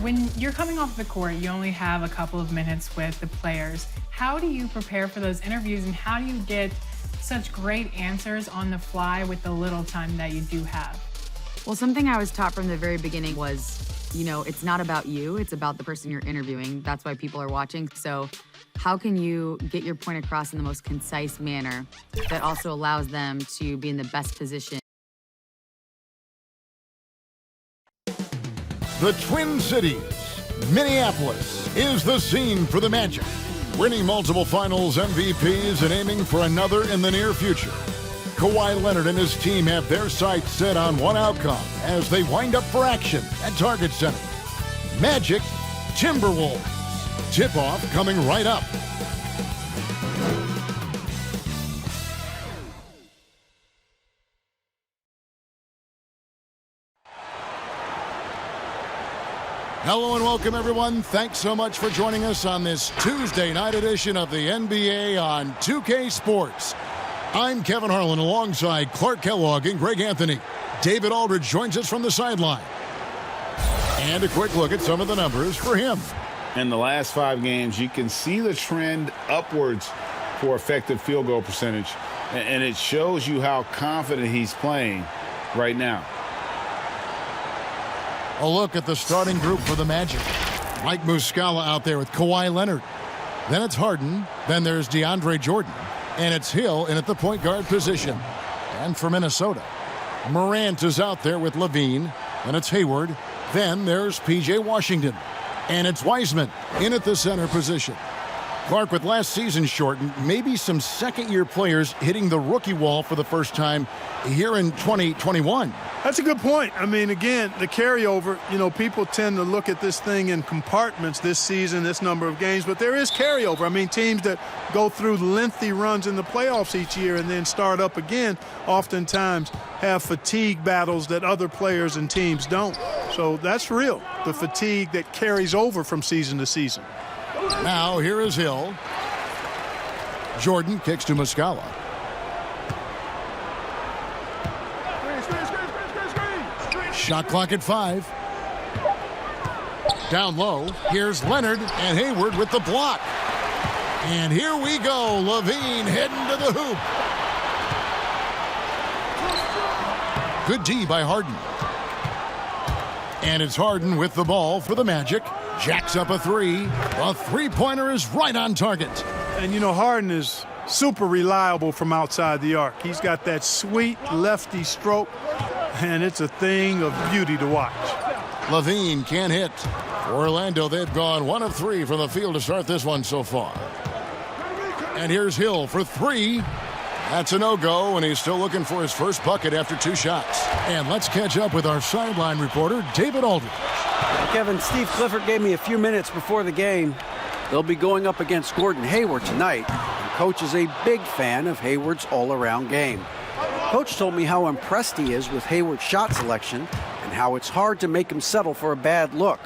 When you're coming off the court, you only have a couple of minutes with the players. How do you prepare for those interviews, and how do you get such great answers on the fly with the little time that you do have? Well, something I was taught from the very beginning was, it's not about you, it's about the person you're interviewing. That's why people are watching. So how can you get your point across in the most concise manner that also allows them to be in the best position? The Twin Cities, Minneapolis, is the scene for the Magic. Winning multiple finals MVPs and aiming for another in the near future. Kawhi Leonard and his team have their sights set on one outcome as they wind up for action at Target Center. Magic, Timberwolves. Tip-off coming right up. Hello and welcome, everyone. Thanks so much for joining us on this Tuesday night edition of the NBA on 2K Sports. I'm Kevin Harlan alongside Clark Kellogg and Greg Anthony. David Aldridge joins us from the sideline. And a quick look at some of the numbers for him. In the last 5 games, you can see the trend upwards for effective field goal percentage. And it shows you how confident he's playing right now. A look at the starting group for the Magic. Mike Muscala out there with Kawhi Leonard. Then it's Harden. Then there's DeAndre Jordan. And it's Hill in at the point guard position. And for Minnesota, Morant is out there with Levine. And it's Hayward. Then there's P.J. Washington. And it's Wiseman in at the center position. Clark, with last season shortened, maybe some second-year players hitting the rookie wall for the first time here in 2021. That's a good point. I mean, again, the carryover, people tend to look at this thing in compartments this season, this number of games, but there is carryover. I mean, teams that go through lengthy runs in the playoffs each year and then start up again oftentimes have fatigue battles that other players and teams don't. So that's real, the fatigue that carries over from season to season. Now, here is Hill. Jordan kicks to Muscala. Shot clock at 5. Down low, here's Leonard and Hayward with the block. And here we go, Levine heading to the hoop. Good D by Harden. And it's Harden with the ball for the Magic. Jacks up a 3. A three-pointer is right on target. And, Harden is super reliable from outside the arc. He's got that sweet lefty stroke, and it's a thing of beauty to watch. Levine can't hit. For Orlando, they've gone 1 of 3 from the field to start this one so far. And here's Hill for 3. That's a no-go, and he's still looking for his first bucket after 2 shots. And let's catch up with our sideline reporter, David Aldridge. Kevin, Steve Clifford gave me a few minutes before the game. They'll be going up against Gordon Hayward tonight. And Coach is a big fan of Hayward's all-around game. Coach told me how impressed he is with Hayward's shot selection and how it's hard to make him settle for a bad look.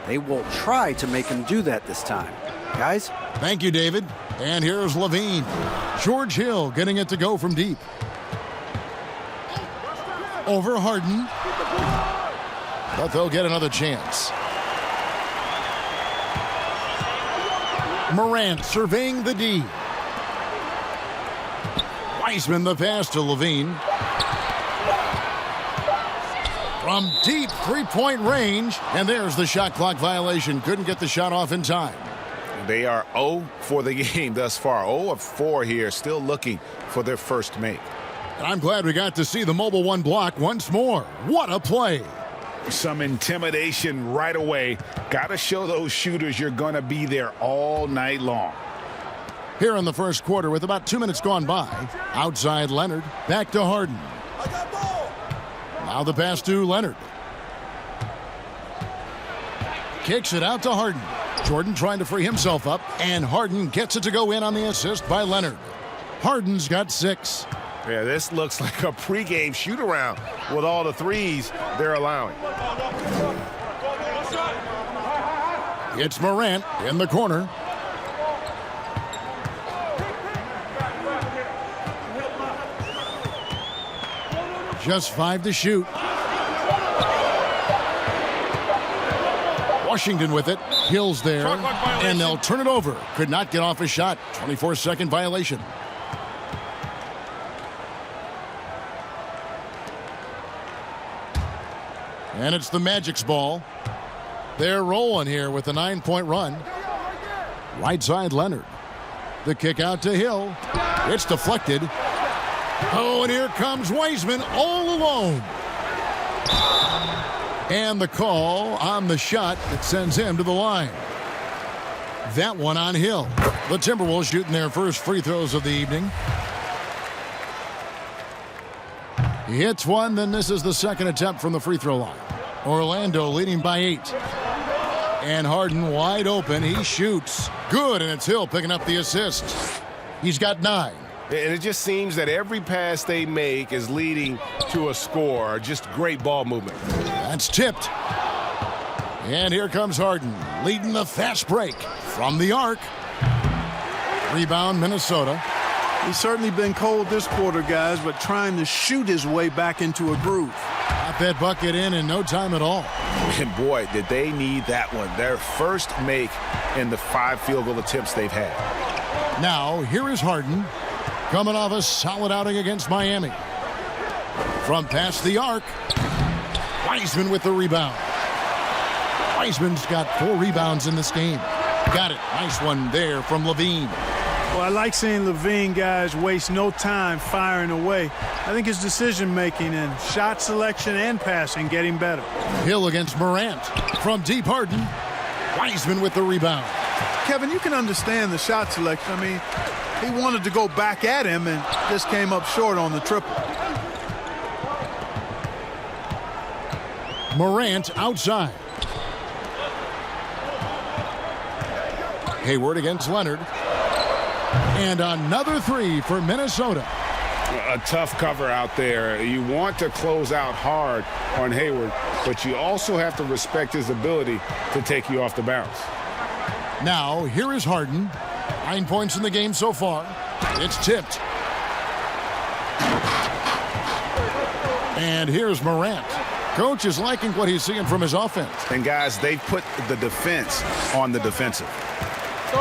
They will try to make him do that this time. Guys? Thank you, David. And here's Levine. George Hill getting it to go from deep. Over Harden. But they'll get another chance. Morant surveying the D. Wiseman the pass to Levine. From deep three-point range. And there's the shot clock violation. Couldn't get the shot off in time. They are 0 for the game thus far. 0 of 4 here, still looking for their first make. I'm glad we got to see the mobile 1 block once more. What a play. Some intimidation right away. Got to show those shooters you're going to be there all night long. Here in the first quarter with about 2 minutes gone by. Outside Leonard. Back to Harden. Now the pass to Leonard. Kicks it out to Harden. Jordan trying to free himself up. And Harden gets it to go in on the assist by Leonard. Harden's got 6. Yeah, this looks like a pregame shoot-around with all the threes they're allowing. It's Morant in the corner. Just 5 to shoot. Washington with it. Hill's there. And they'll turn it over. Could not get off a shot. 24-second violation. And it's the Magic's ball. They're rolling here with a 9-point run. Right side, Leonard. The kick out to Hill. It's deflected. Oh, and here comes Wiseman all alone. And the call on the shot that sends him to the line. That one on Hill. The Timberwolves shooting their first free throws of the evening. He hits one, then this is the second attempt from the free throw line. Orlando leading by 8. And Harden wide open. He shoots. Good, and it's Hill picking up the assist. He's got 9. And it just seems that every pass they make is leading to a score. Just great ball movement. That's tipped. And here comes Harden, leading the fast break from the arc. Rebound, Minnesota. He's certainly been cold this quarter, guys, but trying to shoot his way back into a groove. Got that bucket in no time at all. And boy, did they need that one. Their first make in the 5 field goal attempts they've had. Now, here is Harden, coming off a solid outing against Miami. From past the arc, Wiseman with the rebound. Wiseman's got 4 rebounds in this game. Got it. Nice one there from Levine. Well, I like seeing Levine, guys, waste no time firing away. I think his decision-making and shot selection and passing getting better. Hill against Morant. From deep, Harden. Wiseman with the rebound. Kevin, you can understand the shot selection. I mean, he wanted to go back at him and just came up short on the triple. Morant outside. Hayward against Leonard. And another 3 for Minnesota. A tough cover out there. You want to close out hard on Hayward, but you also have to respect his ability to take you off the bounce. Now, here is Harden. 9 points in the game so far. It's tipped. And here's Morant. Coach is liking what he's seeing from his offense. And, guys, they've put the defense on the defensive.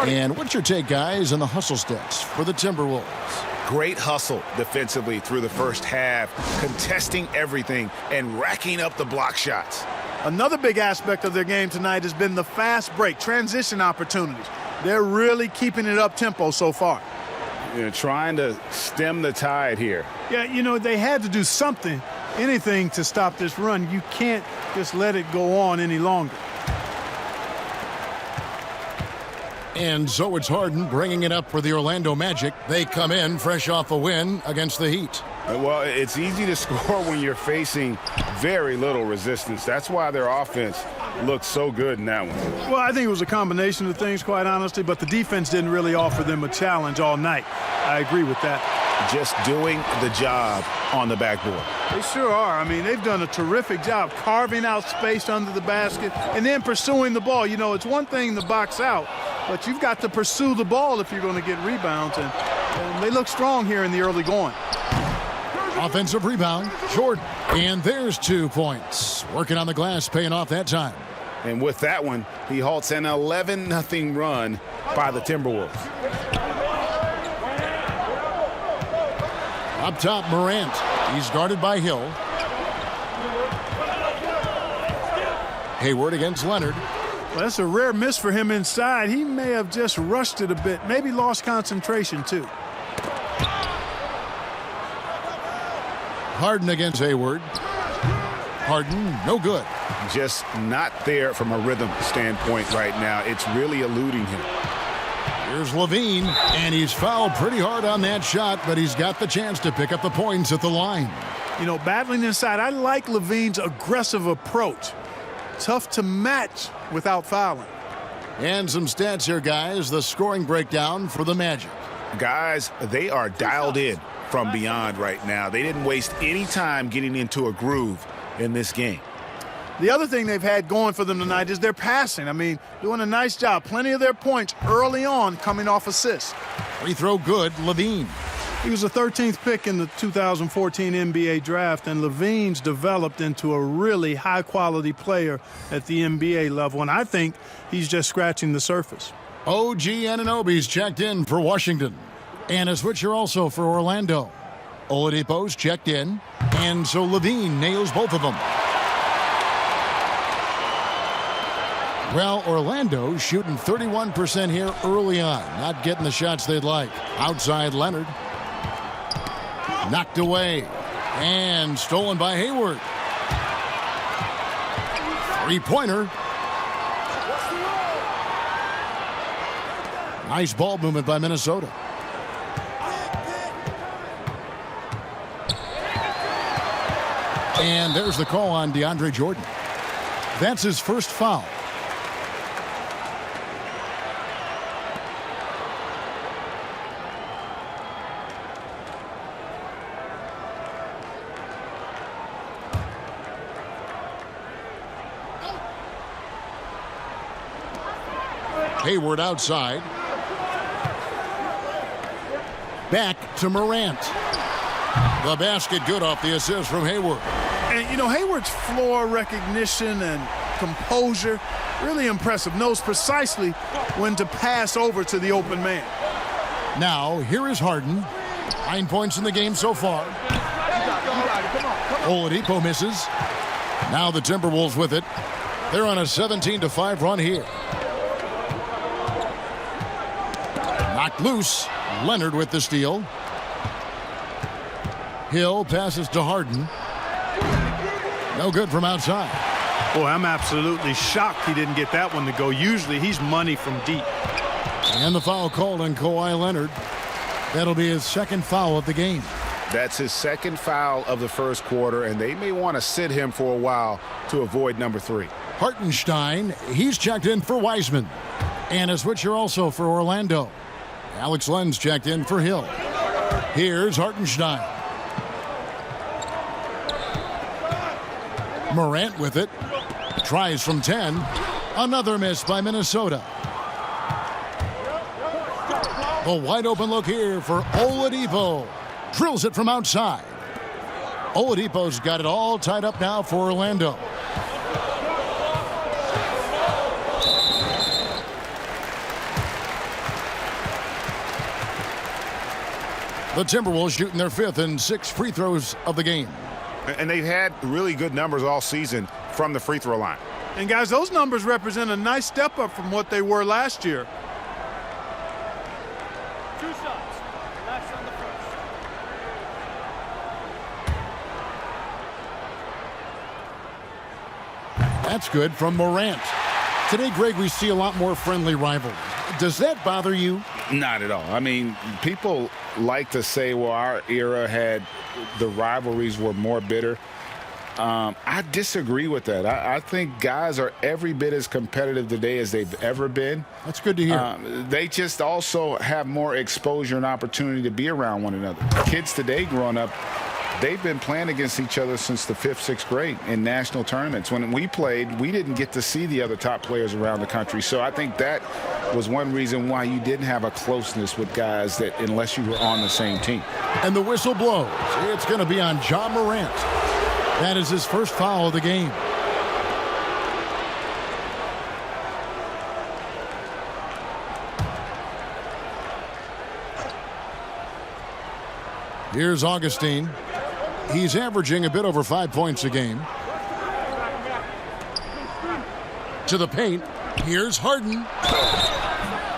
And what's your take, guys, on the hustle stats for the Timberwolves? Great hustle defensively through the first half, contesting everything and racking up the block shots. Another big aspect of their game tonight has been the fast break, transition opportunities. They're really keeping it up tempo so far. Trying to stem the tide here. Yeah, they had to do something, anything to stop this run. You can't just let it go on any longer. And so it's Harden bringing it up for the Orlando Magic. They come in fresh off a win against the Heat. Well, it's easy to score when you're facing very little resistance. That's why their offense looked so good in that one. Well, I think it was a combination of things, quite honestly, but the defense didn't really offer them a challenge all night. I agree with that. Just doing the job on the backboard. They sure are. I mean, they've done a terrific job carving out space under the basket and then pursuing the ball. It's one thing to box out, but you've got to pursue the ball if you're going to get rebounds, and they look strong here in the early going. Offensive rebound, Jordan. And there's 2 points. Working on the glass, paying off that time. And with that one, he halts an 11-0 run by the Timberwolves. Up top, Morant. He's guarded by Hill. Hayward against Leonard. Well, that's a rare miss for him inside. He may have just rushed it a bit, maybe lost concentration too. Harden against Hayward. Harden, no good. Just not there from a rhythm standpoint right now. It's really eluding him. Here's Levine, and he's fouled pretty hard on that shot, but he's got the chance to pick up the points at the line. Battling inside, I like Levine's aggressive approach. Tough to match without fouling. And some stats here, guys. The scoring breakdown for the Magic. Guys, they are dialed in from beyond right now. They didn't waste any time getting into a groove in this game. The other thing they've had going for them tonight is their passing. I mean, doing a nice job. Plenty of their points early on coming off assists. Free throw good, Levine. He was the 13th pick in the 2014 NBA draft, and Levine's developed into a really high-quality player at the NBA level, and I think he's just scratching the surface. OG Anunoby's checked in for Washington. And a switcher also for Orlando. Oladipo's checked in, and so Levine nails both of them. Well, Orlando's shooting 31% here early on, not getting the shots they'd like. Outside Leonard. Knocked away, and stolen by Hayward. Three-pointer. Nice ball movement by Minnesota. And there's the call on DeAndre Jordan. That's his first foul. Hayward outside. Back to Morant. The basket good off the assist from Hayward. And, you know, Hayward's floor recognition and composure, really impressive. Knows precisely when to pass over to the open man. Now, here is Harden. 9 points in the game so far. Oladipo misses. Now the Timberwolves with it. They're on a 17-5 run here. Knocked loose. Leonard with the steal. Hill passes to Harden. No good from outside. Boy, I'm absolutely shocked he didn't get that one to go. Usually he's money from deep. And the foul called on Kawhi Leonard. That'll be his second foul of the game. That's his second foul of the first quarter, and they may want to sit him for a while to avoid number 3. Hartenstein, he's checked in for Wiseman. And a switcher also for Orlando. Alex Len's checked in for Hill. Here's Hartenstein. Morant with it. Tries from 10. Another miss by Minnesota. A wide open look here for Oladipo. Drills it from outside. Oladipo's got it all tied up now for Orlando. The Timberwolves shooting their 5th and 6th free throws of the game. And they've had really good numbers all season from the free throw line. And, guys, those numbers represent a nice step up from what they were last year. 2 shots. Last on the first. That's good from Morant. Today, Greg, we see a lot more friendly rivalries. Does that bother you? Not at all. I mean, people like to say, well, our era had the rivalries were more bitter. I disagree with that. I think guys are every bit as competitive today as they've ever been. That's good to hear. They just also have more exposure and opportunity to be around one another. Kids today growing up, they've been playing against each other since the 5th, 6th grade in national tournaments. When we played, we didn't get to see the other top players around the country. So I think that was one reason why you didn't have a closeness with guys that unless you were on the same team. And the whistle blows. It's going to be on Ja Morant. That is his first foul of the game. Here's Augustine. He's averaging a bit over 5 points a game. To the paint. Here's Harden.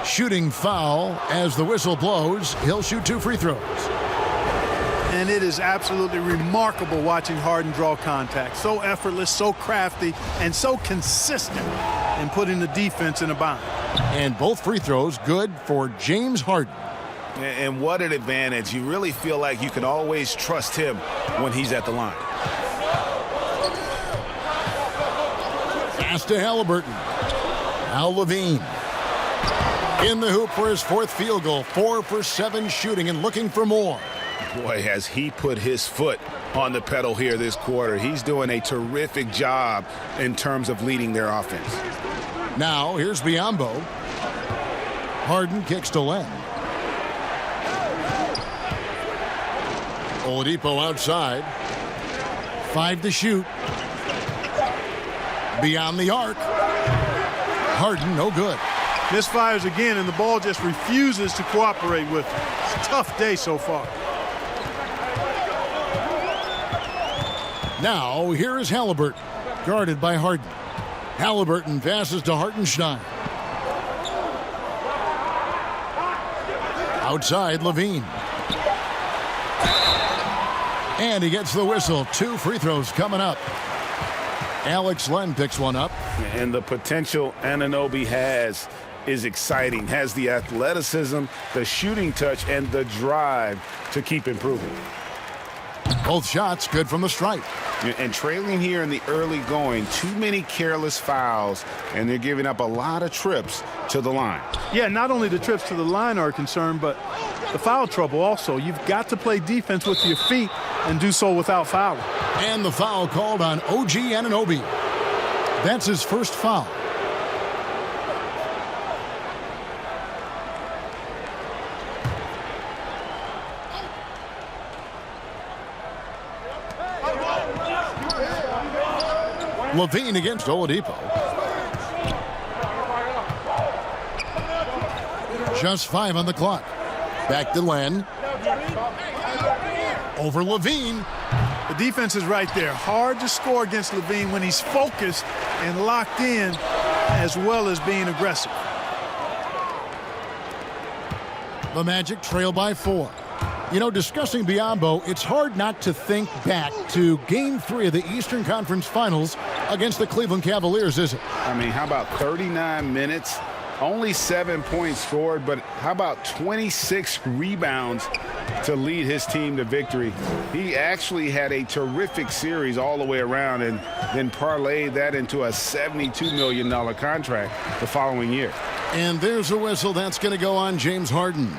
Shooting foul as the whistle blows. He'll shoot 2 free throws. And it is absolutely remarkable watching Harden draw contact. So effortless, so crafty, and so consistent in putting the defense in a bind. And both free throws good for James Harden. And what an advantage. You really feel like you can always trust him when he's at the line. Pass to Halliburton. Now Levine. In the hoop for his 4th field goal. 4 for 7 shooting and looking for more. Boy, has he put his foot on the pedal here this quarter. He's doing a terrific job in terms of leading their offense. Now here's Biyombo. Harden kicks to Len. Oladipo outside. 5 to shoot. Beyond the arc. Harden, no good. Misfires again, and the ball just refuses to cooperate with him. It's a tough day so far. Now, here is Halliburton, guarded by Harden. Halliburton passes to Hartenstein. Outside, Levine. And he gets the whistle. 2 free throws coming up. Alex Len picks one up. And the potential Anunoby has is exciting. Has the athleticism, the shooting touch, and the drive to keep improving. Both shots good from the stripe. And trailing here in the early going, too many careless fouls, and they're giving up a lot of trips to the line. Yeah, not only the trips to the line are a concern, but the foul trouble also. You've got to play defense with your feet and do so without fouling. And the foul called on OG Anunoby. That's his first foul. Levine against Oladipo. Just 5 on the clock. Back to Len. Over Levine. The defense is right there. Hard to score against Levine when he's focused and locked in, as well as being aggressive. The Magic trail by 4. You know, discussing Biyombo, it's hard not to think back to Game 3 of the Eastern Conference Finals against the Cleveland Cavaliers, is it? I mean, how about 39 minutes? Only 7 points scored, but how about 26 rebounds to lead his team to victory? He actually had a terrific series all the way around and then parlayed that into a $72 million contract the following year. And there's a whistle that's going to go on James Harden.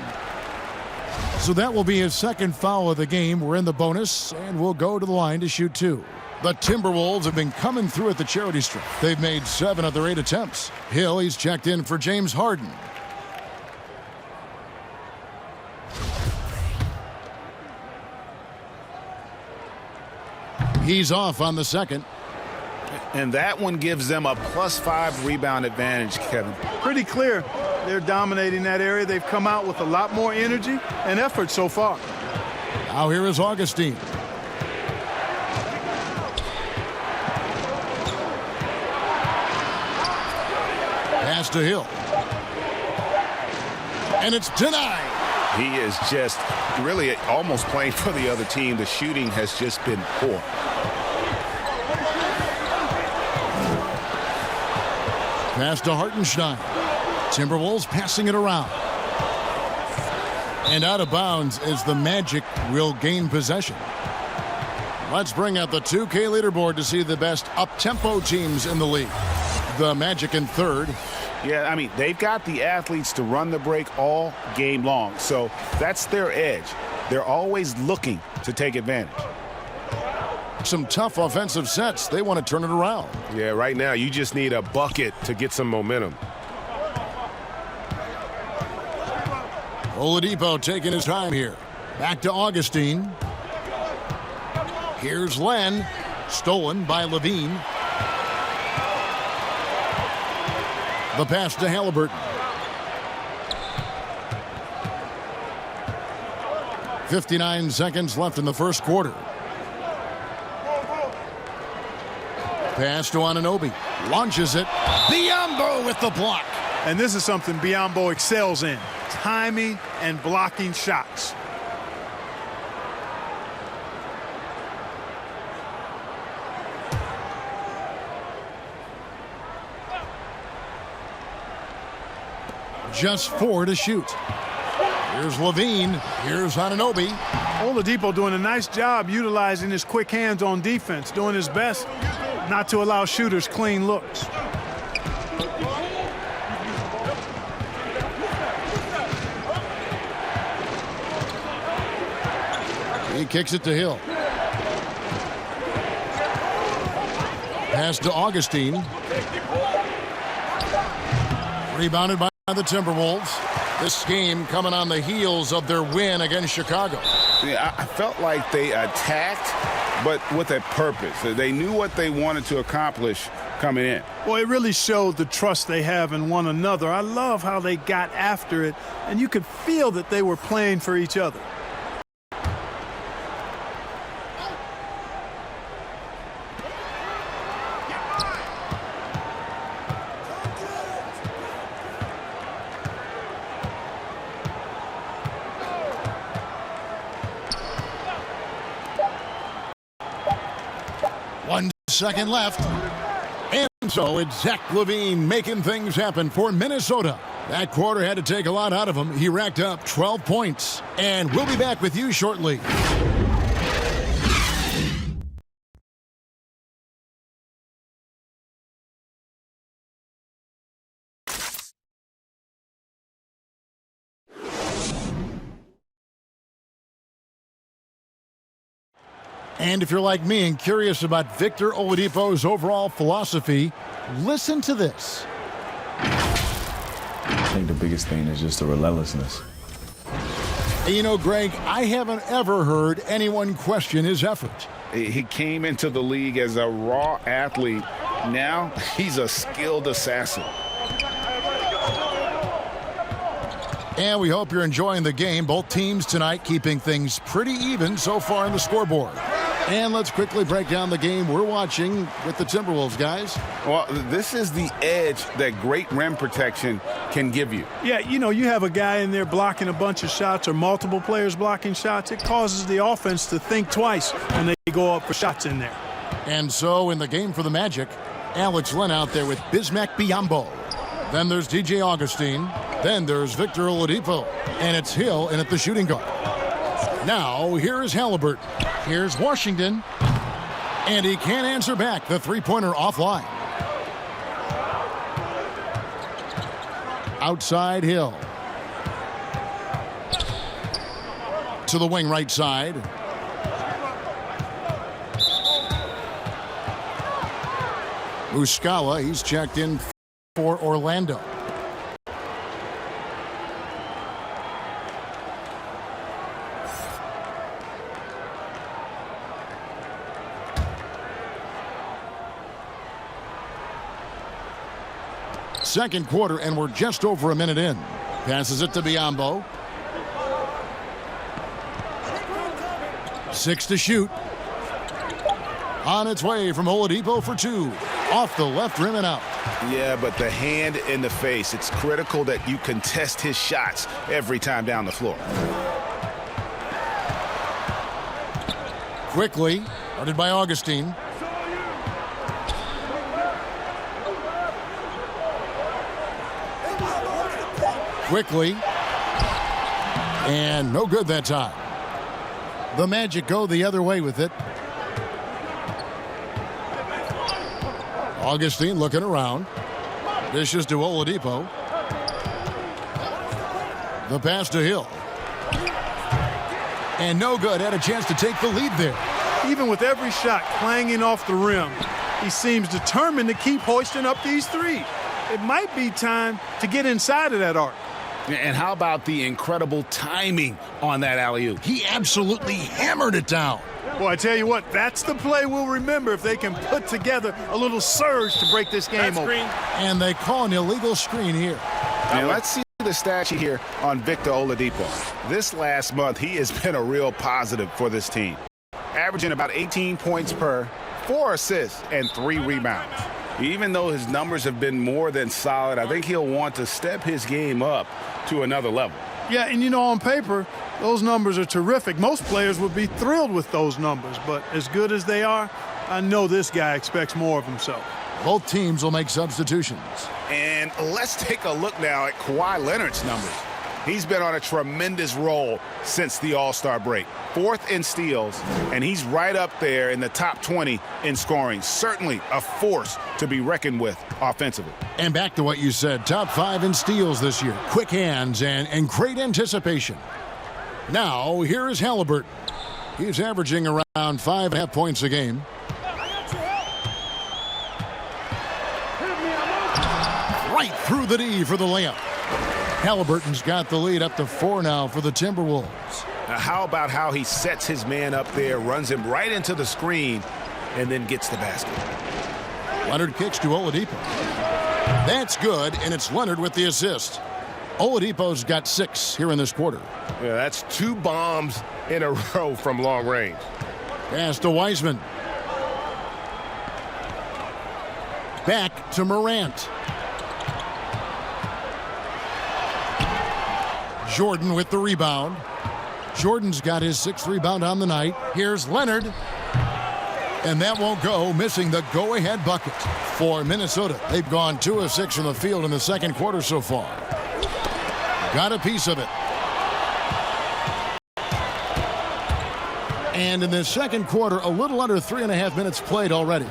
So that will be his second foul of the game. We're in the bonus, and we'll go to the line to shoot 2. The Timberwolves have been coming through at the charity stripe. They've made 7 of their 8 attempts. Hill, he's checked in for James Harden. He's off on the second. And that one gives them a +5 rebound advantage, Kevin. Pretty clear. They're dominating that area. They've come out with a lot more energy and effort so far. Now here is Augustine. Pass to Hill. And it's denied. He is just really almost playing for the other team. The shooting has just been poor. Pass to Hartenstein. Timberwolves passing it around. And out of bounds as the Magic will gain possession. Let's bring out the 2K leaderboard to see the best up-tempo teams in the league. The Magic in third. Yeah, I mean, they've got the athletes to run the break all game long. So that's their edge. They're always looking to take advantage. Some tough offensive sets. They want to turn it around. Yeah, right now you just need a bucket to get some momentum. Oladipo taking his time here. Back to Augustine. Here's Len. Stolen by Levine. The pass to Halliburton. 59 seconds left in the first quarter. Pass to Anunoby. Launches it. Biyombo with the block. And this is something Biyombo excels in. Timing and blocking shots. Just 4 to shoot. Here's Levine. Here's Anunoby. Oladipo doing a nice job utilizing his quick hands on defense, doing his best not to allow shooters clean looks. He kicks it to Hill. Pass to Augustine. Rebounded by the Timberwolves. This game coming on the heels of their win against Chicago. Yeah, I felt like they attacked, but with a purpose. They knew what they wanted to accomplish coming in. Well, it really showed the trust they have in one another. I love how they got after it, and you could feel that they were playing for each other. One second left. And so it's Zach LaVine making things happen for Minnesota. That quarter had to take a lot out of him. He racked up 12 points. And we'll be back with you shortly. And if you're like me and curious about Victor Oladipo's overall philosophy, listen to this. I think the biggest thing is just the relentlessness. And you know, Greg, I haven't ever heard anyone question his effort. He came into the league as a raw athlete. Now he's a skilled assassin. And we hope you're enjoying the game. Both teams tonight keeping things pretty even so far on the scoreboard. And let's quickly break down the game we're watching with the Timberwolves, guys. Well, this is the edge that great rim protection can give you. Yeah, you know, you have a guy in there blocking a bunch of shots or multiple players blocking shots. It causes the offense to think twice when they go up for shots in there. And so in the game for the Magic, Alex Len out there with Bismack Biyombo. Then there's DJ Augustine. Then there's Victor Oladipo. And it's Hill in at the shooting guard. Now, here's Halliburton. Here's Washington. And he can't answer back. The three-pointer offline. Outside Hill. To the wing right side. Muscala, he's checked in for Orlando. Second quarter, and we're just over a minute in. Passes it to Biyombo. 6 to shoot. On its way from Oladipo for 2. Off the left rim and out. Yeah, but the hand in the face, it's critical that you contest his shots every time down the floor. Quickly, guarded by Augustine. Quickly. And no good that time. The Magic go the other way with it. Augustine looking around. Dishes to Oladipo. The pass to Hill. And no good. Had a chance to take the lead there. Even with every shot clanging off the rim, he seems determined to keep hoisting up these threes. It might be time to get inside of that arc. And how about the incredible timing on that alley-oop? He absolutely hammered it down. Well, I tell you what, that's the play we'll remember if they can put together a little surge to break this game open. And they call an illegal screen here. Now let's see the stat sheet here on Victor Oladipo. This last month, he has been a real positive for this team. Averaging about 18 points per, 4 assists, and 3 rebounds. Even though his numbers have been more than solid, I think he'll want to step his game up to another level. Yeah, and you know, on paper, those numbers are terrific. Most players would be thrilled with those numbers, but as good as they are, I know this guy expects more of himself. Both teams will make substitutions. And let's take a look now at Kawhi Leonard's numbers. He's been on a tremendous roll since the All-Star break. 4th in steals, and he's right up there in the top 20 in scoring. Certainly a force to be reckoned with offensively. And back to what you said, top 5 in steals this year. Quick hands and great anticipation. Now, here is Halliburton. He's averaging around 5.5 points a game. Right through the D for the layup. Halliburton's got the lead up to 4 now for the Timberwolves. How about how he sets his man up there, runs him right into the screen, and then gets the basket. Leonard kicks to Oladipo. That's good, and it's Leonard with the assist. Oladipo's got 6 here in this quarter. Yeah, that's 2 bombs in a row from long range. Pass to Wiseman. Back to Morant. Jordan with the rebound. Jordan's got his 6th rebound on the night. Here's Leonard. And that won't go, missing the go-ahead bucket for Minnesota. They've gone 2 of 6 from the field in the second quarter so far. Got a piece of it. And in the second quarter, a little under 3.5 minutes played already.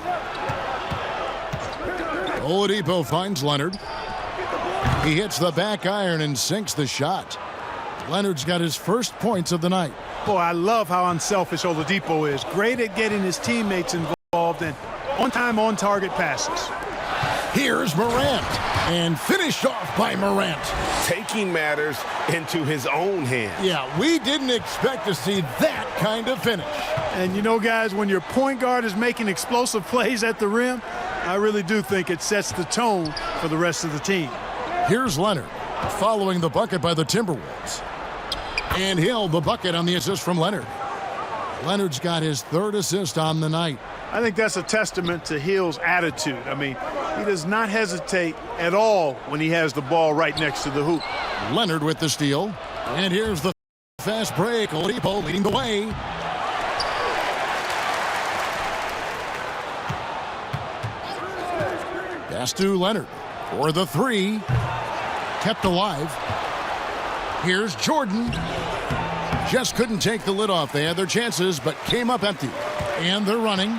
Oladipo finds Leonard. He hits the back iron and sinks the shot. Leonard's got his first points of the night. Boy, I love how unselfish Oladipo is. Great at getting his teammates involved and on-time, on-target passes. Here's Morant, and finished off by Morant. Taking matters into his own hands. Yeah, we didn't expect to see that kind of finish. And you know, guys, when your point guard is making explosive plays at the rim, I really do think it sets the tone for the rest of the team. Here's Leonard, following the bucket by the Timberwolves. And Hill, the bucket on the assist from Leonard. Leonard's got his 3rd assist on the night. I think that's a testament to Hill's attitude. I mean, he does not hesitate at all when he has the ball right next to the hoop. Leonard with the steal. And here's the fast break. Oladipo leading the way. Pass to Leonard for the 3. Kept alive. Here's Jordan. Just couldn't take the lid off. They had their chances, but came up empty. And they're running.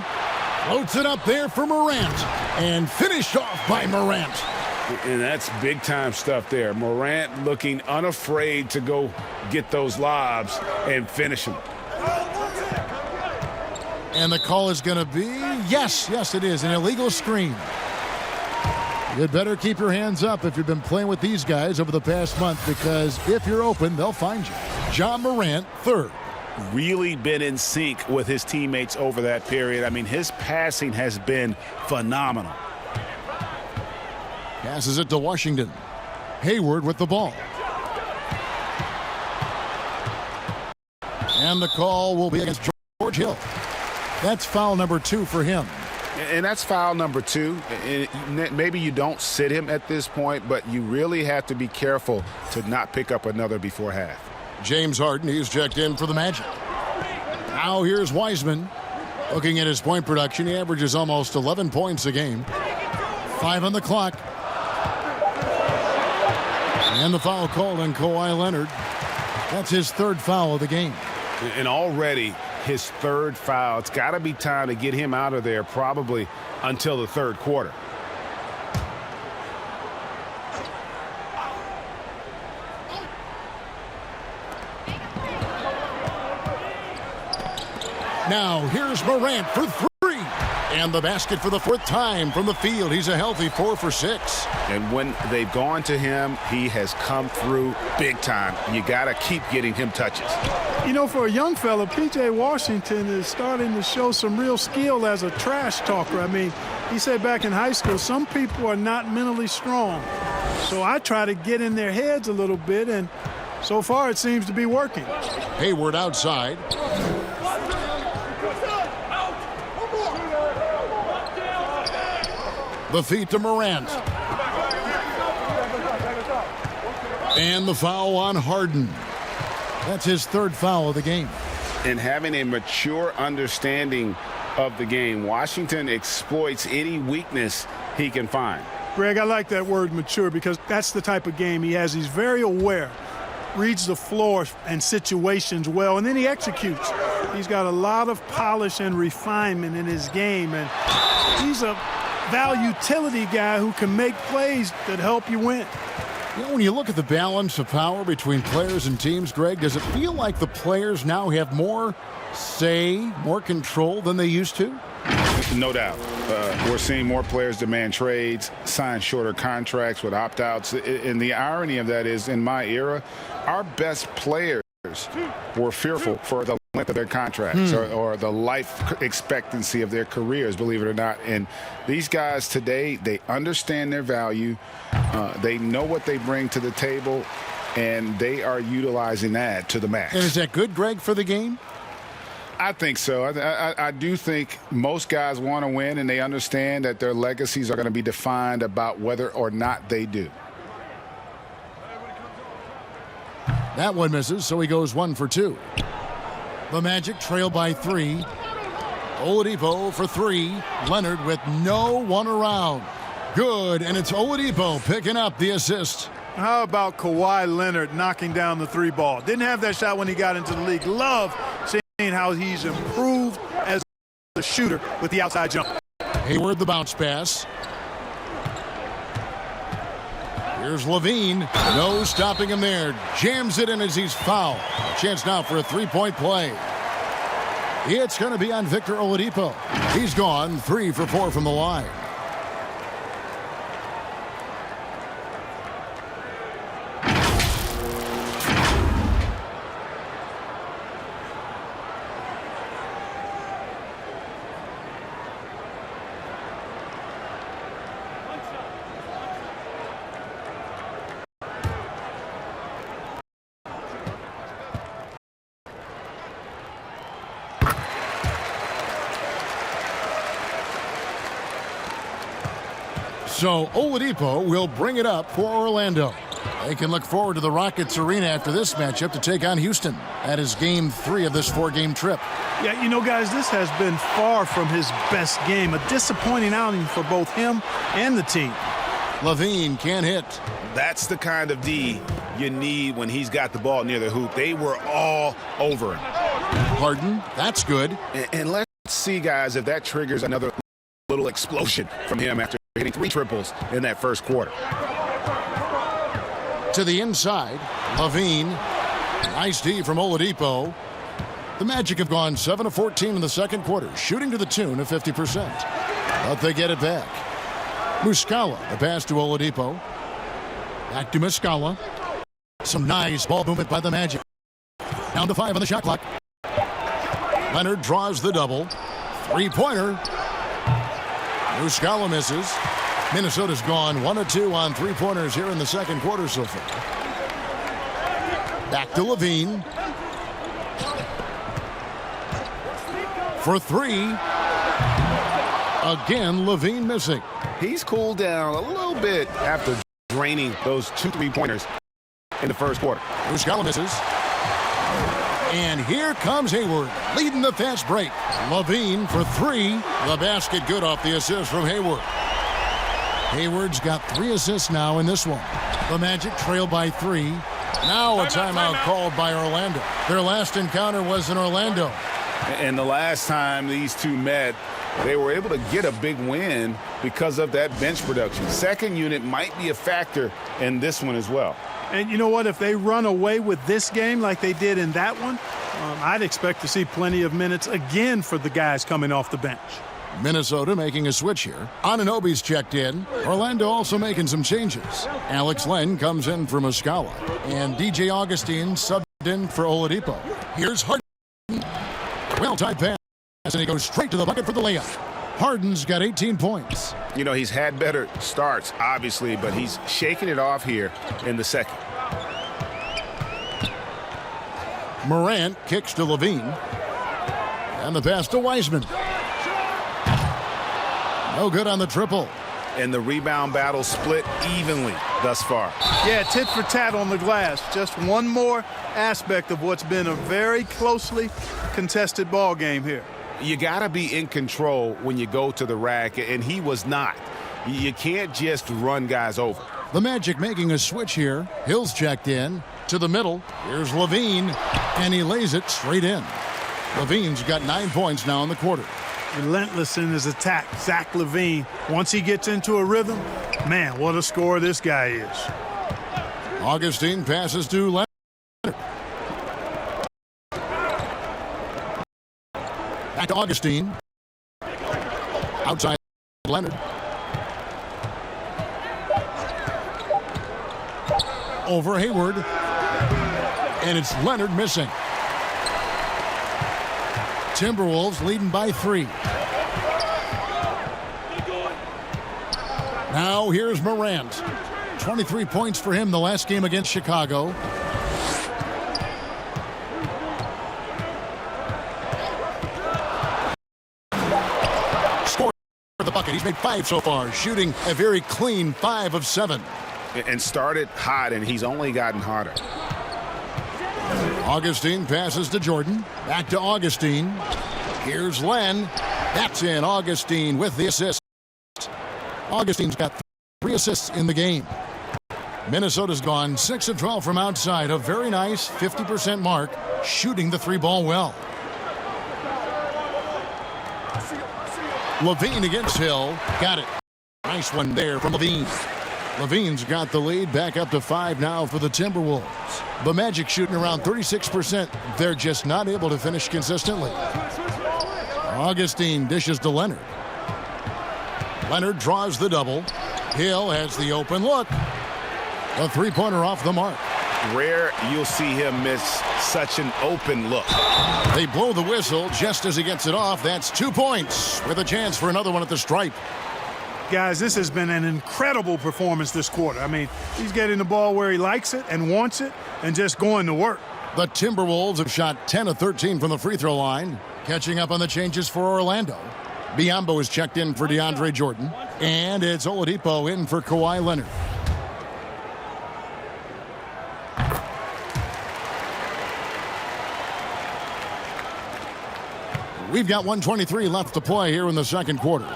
Floats it up there for Morant. And finished off by Morant. And that's big-time stuff there. Morant looking unafraid to go get those lobs and finish them. And the call is going to be, yes, it is, an illegal screen. You'd better keep your hands up if you've been playing with these guys over the past month, because if you're open, they'll find you. Ja Morant, 3rd. Really been in sync with his teammates over that period. I mean, his passing has been phenomenal. Passes it to Washington. Hayward with the ball. And the call will be against George Hill. That's foul number 2 for him. And that's foul number 2. Maybe you don't sit him at this point, but you really have to be careful to not pick up another before half. James Harden, he's checked in for the Magic. Now here's Wiseman. Looking at his point production, he averages almost 11 points a game. 5 on the clock. And the foul called on Kawhi Leonard. That's his 3rd foul of the game. And already his 3rd foul. It's got to be time to get him out of there, probably until the 3rd quarter. Now here's Morant for 3. And the basket for the 4th time from the field. He's a healthy 4 for 6. And when they've gone to him, he has come through big time. You got to keep getting him touches. You know, for a young fella, P.J. Washington is starting to show some real skill as a trash talker. I mean, he said back in high school, some people are not mentally strong. So I try to get in their heads a little bit, and so far it seems to be working. Hayward outside. The feed to Morant. And the foul on Harden. That's his 3rd foul of the game. And having a mature understanding of the game, Washington exploits any weakness he can find. Greg, I like that word mature because that's the type of game he has. He's very aware, reads the floor and situations well, and then he executes. He's got a lot of polish and refinement in his game, and he's a utility guy who can make plays that help you win. You know, when you look at the balance of power between players and teams, Greg, does it feel like the players now have more say, more control than they used to? No doubt. We're seeing more players demand trades, sign shorter contracts with opt-outs. And the irony of that is, in my era, our best players were fearful for the length of their contracts or the life expectancy of their careers, believe it or not. And these guys today, they understand their value. They know what they bring to the table, and they are utilizing that to the max. And is that good, Greg, for the game? I think so. I do think most guys want to win, and they understand that their legacies are going to be defined about whether or not they do. That one misses, so he goes 1 for 2. The Magic trail by 3. Oladipo for 3. Leonard with no one around. Good, and it's Oladipo picking up the assist. How about Kawhi Leonard knocking down the 3 ball? Didn't have that shot when he got into the league. Love seeing how he's improved as a shooter with the outside jump. Hayward the bounce pass. Here's Levine. No stopping him there. Jams it in as he's fouled. Chance now for a 3-point play. It's going to be on Victor Oladipo. He's gone 3 for 4 from the line. So Oladipo will bring it up for Orlando. They can look forward to the Rockets arena after this matchup to take on Houston. That is game 3 of this 4-game trip. Yeah, you know, guys, this has been far from his best game. A disappointing outing for both him and the team. Levine can't hit. That's the kind of D you need when he's got the ball near the hoop. They were all over him. Harden, that's good. And let's see, guys, if that triggers another little explosion from him after hitting 3 triples in that first quarter. To the inside, Levine. Nice D from Oladipo. The Magic have gone 7 of 14 in the second quarter, shooting to the tune of 50%. But they get it back. Muscala, the pass to Oladipo. Back to Muscala. Some nice ball movement by the Magic. Down to 5 on the shot clock. Leonard draws the double. 3-pointer. Muscala misses. Minnesota's gone 1 of 2 on 3-pointers here in the second quarter so far. Back to Levine. For 3. Again, Levine missing. He's cooled down a little bit after draining those 2 3-pointers in the first quarter. Muscala misses. And here comes Hayward, leading the fast break. Levine for 3. The basket good off the assist from Hayward. Hayward's got 3 assists now in this one. The Magic trail by 3. Now a timeout called by Orlando. Their last encounter was in Orlando. And the last time these two met, they were able to get a big win because of that bench production. Second unit might be a factor in this one as well. And you know what? If they run away with this game like they did in that one, I'd expect to see plenty of minutes again for the guys coming off the bench. Minnesota making a switch here. Anunoby's checked in. Orlando also making some changes. Alex Len comes in for Muscala. And DJ Augustine subbed in for Oladipo. Here's Harden. Well-timed pass, and he goes straight to the bucket for the layup. Harden's got 18 points. You know, he's had better starts, obviously, but he's shaking it off here in the second. Morant kicks to Levine. And the pass to Wiseman. No good on the triple. And the rebound battle split evenly thus far. Yeah, tit for tat on the glass. Just one more aspect of what's been a very closely contested ball game here. You got to be in control when you go to the rack, and he was not. You can't just run guys over. The Magic making a switch here. Hill's checked in to the middle. Here's Levine, and he lays it straight in. Levine's got 9 points now in the quarter. Relentless in his attack, Zach LaVine. Once he gets into a rhythm, man, what a scorer this guy is. Augustine passes to Leonard. Back to Augustine. Outside Leonard. Over Hayward. and it's Leonard missing. Timberwolves leading by 3. Now here's Morant. 23 points for him the last game against Chicago. Scored the bucket. He's made 5 so far, shooting a very clean 5 of 7. And started hot, and he's only gotten hotter. Augustine passes to Jordan. Back to Augustine. Here's Len. That's in. Augustine with the assist. Augustine's got 3 assists in the game. Minnesota's gone 6 of 12 from outside. A very nice 50% mark, shooting the 3-ball well. Levine against Hill. Got it. Nice one there from Levine. Levine's got the lead, back up to 5 now for the Timberwolves. The Magic shooting around 36%. They're just not able to finish consistently. Augustine dishes to Leonard. Leonard draws the double. Hill has the open look. A 3-pointer off the mark. Rare you'll see him miss such an open look. They blow the whistle just as he gets it off. That's 2 points with a chance for another one at the stripe. Guys, this has been an incredible performance this quarter. I mean, he's getting the ball where he likes it and wants it and just going to work. The Timberwolves have shot 10 of 13 from the free throw line. Catching up on the changes for Orlando. Biyombo is checked in for DeAndre Jordan. And it's Oladipo in for Kawhi Leonard. We've got 1:23 left to play here in the second quarter.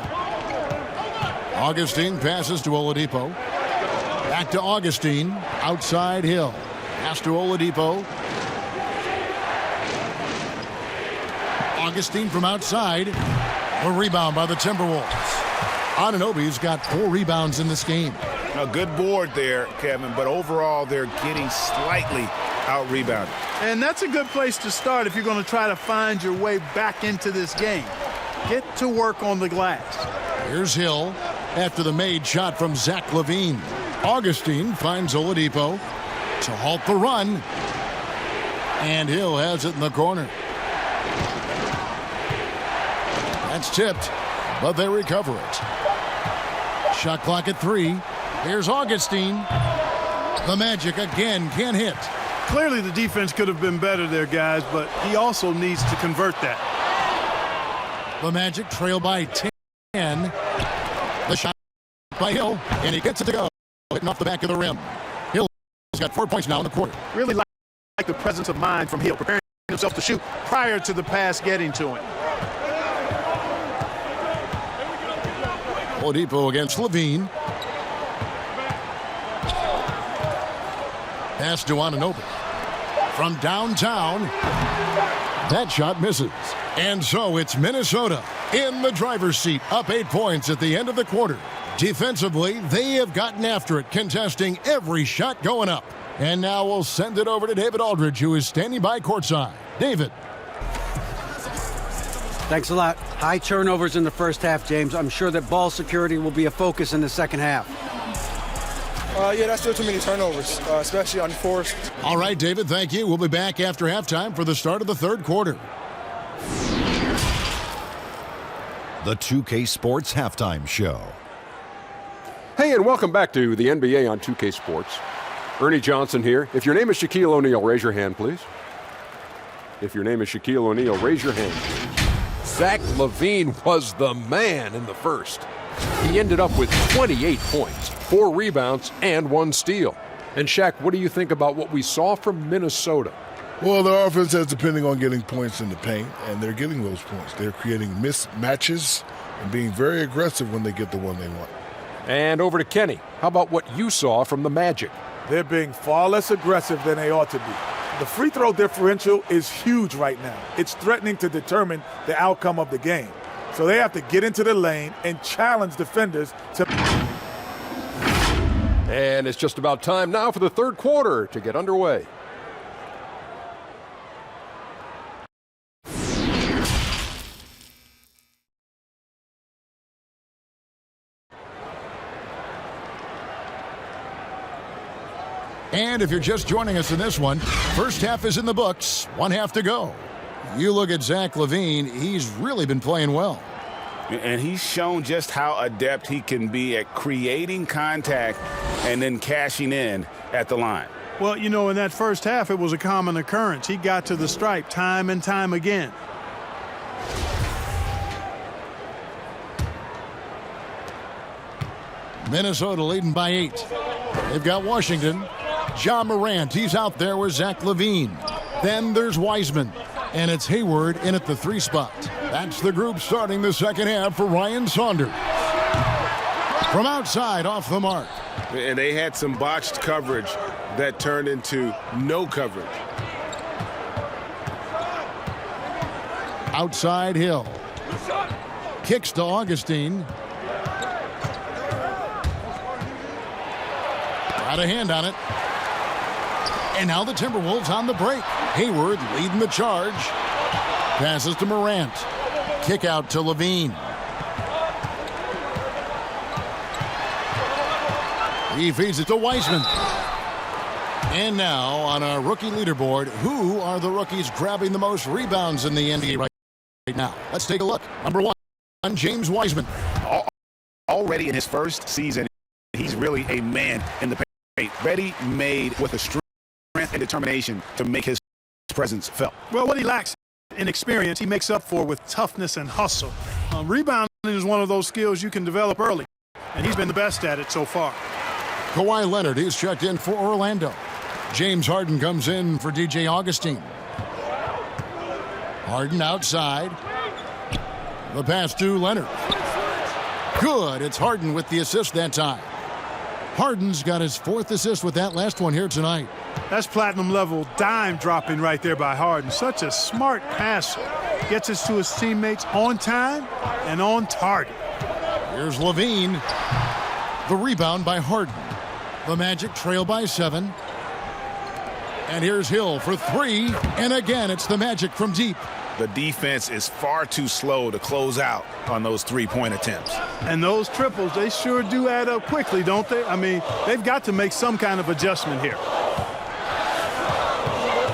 Augustine passes to Oladipo. Back to Augustine. Outside Hill. Pass to Oladipo. Augustine from outside. A rebound by the Timberwolves. Anunoby's got 4 rebounds in this game. A good board there, Kevin, but overall they're getting slightly out-rebounded. And that's a good place to start if you're going to try to find your way back into this game. Get to work on the glass. Here's Hill after the made shot from Zach LaVine. Augustine finds Oladipo to halt the run. And Hill has it in the corner. That's tipped, but they recover it. Shot clock at 3. Here's Augustine. The Magic again can't hit. Clearly the defense could have been better there, guys, but he also needs to convert that. The Magic trail by 10. The shot by Hill, and he gets it to go. Hitting off the back of the rim. Hill's got 4 points now in the quarter. Really like the presence of mind from Hill, preparing himself to shoot prior to the pass getting to him. Oladipo against Levine. Pass to Anunoby. From downtown. That shot misses. And so it's Minnesota in the driver's seat, up 8 points at the end of the quarter. Defensively, they have gotten after it, contesting every shot going up. And now we'll send it over to David Aldridge, who is standing by courtside. David. Thanks a lot. High turnovers in the first half, James. I'm sure that ball security will be a focus in the second half. Yeah, that's still too many turnovers, especially unforced. All right, David, thank you. We'll be back after halftime for the start of the third quarter. The 2K Sports Halftime Show. Hey, and welcome back to the NBA on 2K Sports. Ernie Johnson here. If your name is Shaquille O'Neal, raise your hand, please. If your name is Shaquille O'Neal, raise your hand, please. Zach LaVine was the man in the first. He ended up with 28 points, 4 rebounds, and 1 steal. And Shaq, what do you think about what we saw from Minnesota? Well, their offense is depending on getting points in the paint, and they're getting those points. They're creating mismatches and being very aggressive when they get the one they want. And over to Kenny. How about what you saw from the Magic? They're being far less aggressive than they ought to be. The free throw differential is huge right now. It's threatening to determine the outcome of the game. So they have to get into the lane and challenge defenders to... And it's just about time now for the third quarter to get underway. And And if you're just joining us in this one, first half is in the books, 1 half to go. You look at Zach LaVine, he's really been playing well. And he's shown just how adept he can be at creating contact and then cashing in at the line. Well, you know, in that first half, it was a common occurrence. He got to the stripe time and time again. Minnesota leading by 8. They've got Washington. Ja Morant, he's out there with Zach LaVine. Then there's Wiseman. And it's Hayward in at the 3 spot. That's the group starting the second half for Ryan Saunders. From outside, off the mark. And they had some botched coverage that turned into no coverage. Outside Hill. Kicks to Augustine. Got a hand on it. And now the Timberwolves on the break. Hayward leading the charge. Passes to Morant. Kick out to LaVine. He feeds it to Wiseman. And now on our rookie leaderboard, who are the rookies grabbing the most rebounds in the NBA right now? Let's take a look. Number 1, James Wiseman. Already in his first season, he's really a man in the paint. Ready-made with a strength and determination to make his presence felt. Well, what he lacks in experience, he makes up for with toughness and hustle. Rebounding is one of those skills you can develop early, and he's been the best at it so far. Kawhi Leonard, he's checked in for Orlando. James Harden comes in for DJ Augustine. Harden outside. The pass to Leonard. Good. It's Harden with the assist that time. Harden's got his 4th assist with that last one here tonight. That's platinum level dime dropping right there by Harden. Such a smart passer. Gets us to his teammates on time and on target. Here's LaVine. The rebound by Harden. The Magic trail by 7. And here's Hill for 3. And again, it's the Magic from deep. The defense is far too slow to close out on those 3-point attempts. And those triples, they sure do add up quickly, don't they? I mean, they've got to make some kind of adjustment here.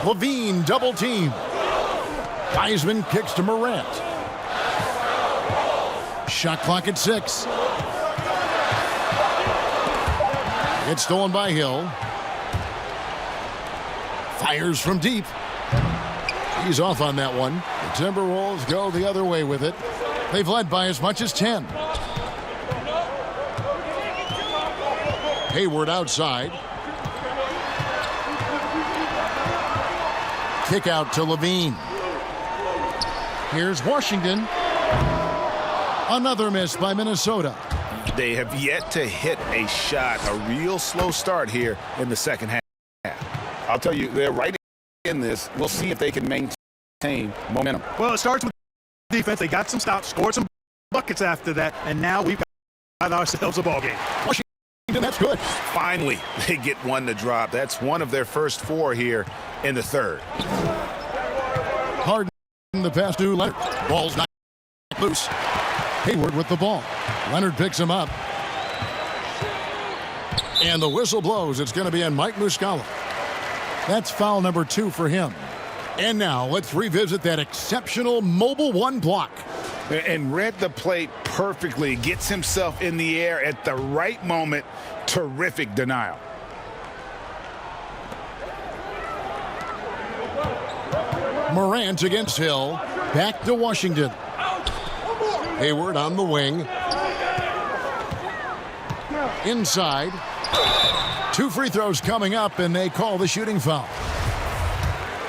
LaVine double team. Wiseman kicks to Morant. Shot clock at 6. It's stolen by Hill. Fires from deep. He's off on that one. The Timberwolves go the other way with it. They've led by as much as 10. Hayward outside. Kick out to LaVine. Here's Washington. Another miss by Minnesota. They have yet to hit a shot, a real slow start here in the second half. I'll tell you, they're right in this. We'll see if they can maintain momentum. Well, it starts with defense. They got some stops, scored some buckets after that, and now we've got ourselves a ball game. Washington, that's good. Finally, they get one to drop. That's one of their first 4 here in the third. Harden, the pass to Leonard. Ball's not loose. Hayward with the ball. Leonard picks him up. And the whistle blows. It's going to be on Mike Muscala. That's foul number 2 for him. And now let's revisit that exceptional mobile 1 block. And read the play perfectly. Gets himself in the air at the right moment. Terrific denial. Morant against Hill. Back to Washington. Hayward on the wing. Inside. 2 free throws coming up, and they call the shooting foul.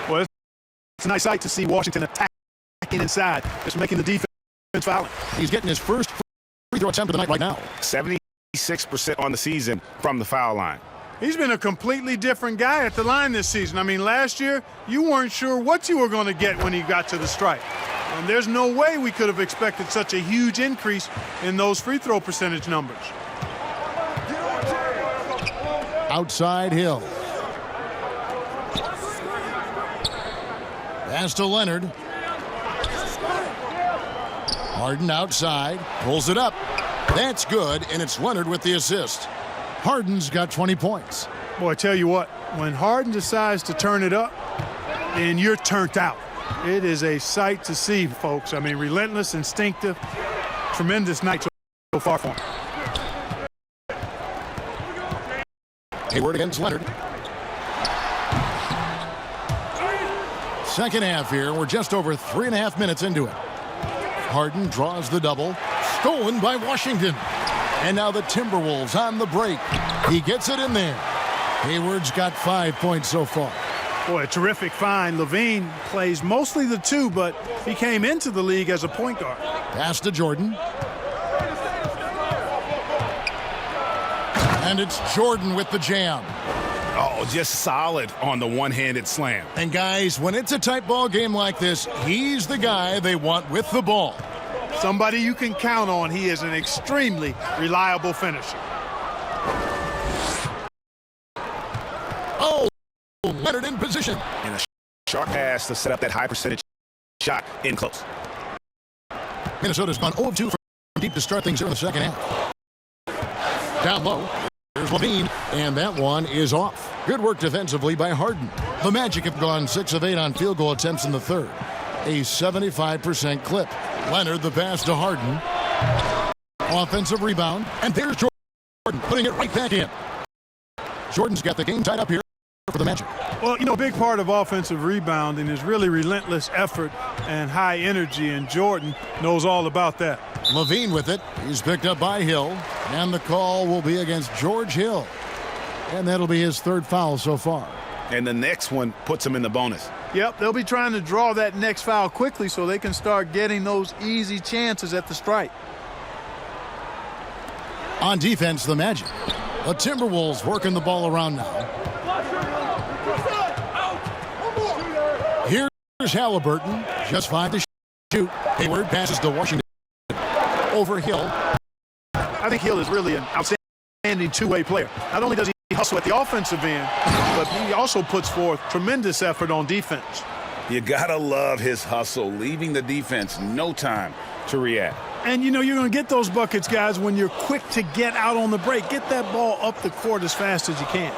Well, it's a nice sight to see Washington attacking inside, just making the defense foul. He's getting his first free throw attempt of the night right now. 76% on the season from the foul line. He's been a completely different guy at the line this season. I mean, last year, you weren't sure what you were going to get when he got to the stripe. And there's no way we could have expected such a huge increase in those free throw percentage numbers. Outside Hill. Pass to Leonard. Harden outside. Pulls it up. That's good, and it's Leonard with the assist. Harden's got 20 points. Boy, I tell you what, when Harden decides to turn it up, then you're turned out. It is a sight to see, folks. I mean, relentless, instinctive, tremendous night so far for him. Hayward against Leonard. Second half here. We're just over 3.5 minutes into it. Harden draws the double. Stolen by Washington. And now the Timberwolves on the break. He gets it in there. Hayward's got 5 points so far. Boy, a terrific find. Levine plays mostly the two, but he came into the league as a point guard. Pass to Jordan. And it's Jordan with the jam. Oh, just solid on the one-handed slam. And guys, when it's a tight ball game like this, he's the guy they want with the ball. Somebody you can count on. He is an extremely reliable finisher. Oh, Leonard in position. And a sharp pass to set up that high percentage shot in close. Minnesota's gone 0 of 2 from deep to start things here in the second half. Down low. There's Levine, and that one is off. Good work defensively by Harden. The Magic have gone 6 of 8 on field goal attempts in the third. A 75% clip. Leonard, the pass to Harden. Offensive rebound, and there's Jordan putting it right back in. Jordan's got the game tied up here for the Magic. Well, you know, a big part of offensive rebounding is really relentless effort and high energy, and Jordan knows all about that. Levine with it. He's picked up by Hill, and the call will be against George Hill. And that'll be his third foul so far. And the next one puts him in the bonus. Yep, they'll be trying to draw that next foul quickly so they can start getting those easy chances at the stripe. On defense, the Magic. The Timberwolves working the ball around now. Here's Halliburton, just 5 to shoot. Hayward passes to Washington. Over Hill. I think Hill is really an outstanding two-way player. Not only does he hustle at the offensive end, but he also puts forth tremendous effort on defense. You gotta love his hustle, leaving the defense no time to react. And you know you're going to get those buckets, guys, when you're quick to get out on the break. Get that ball up the court as fast as you can.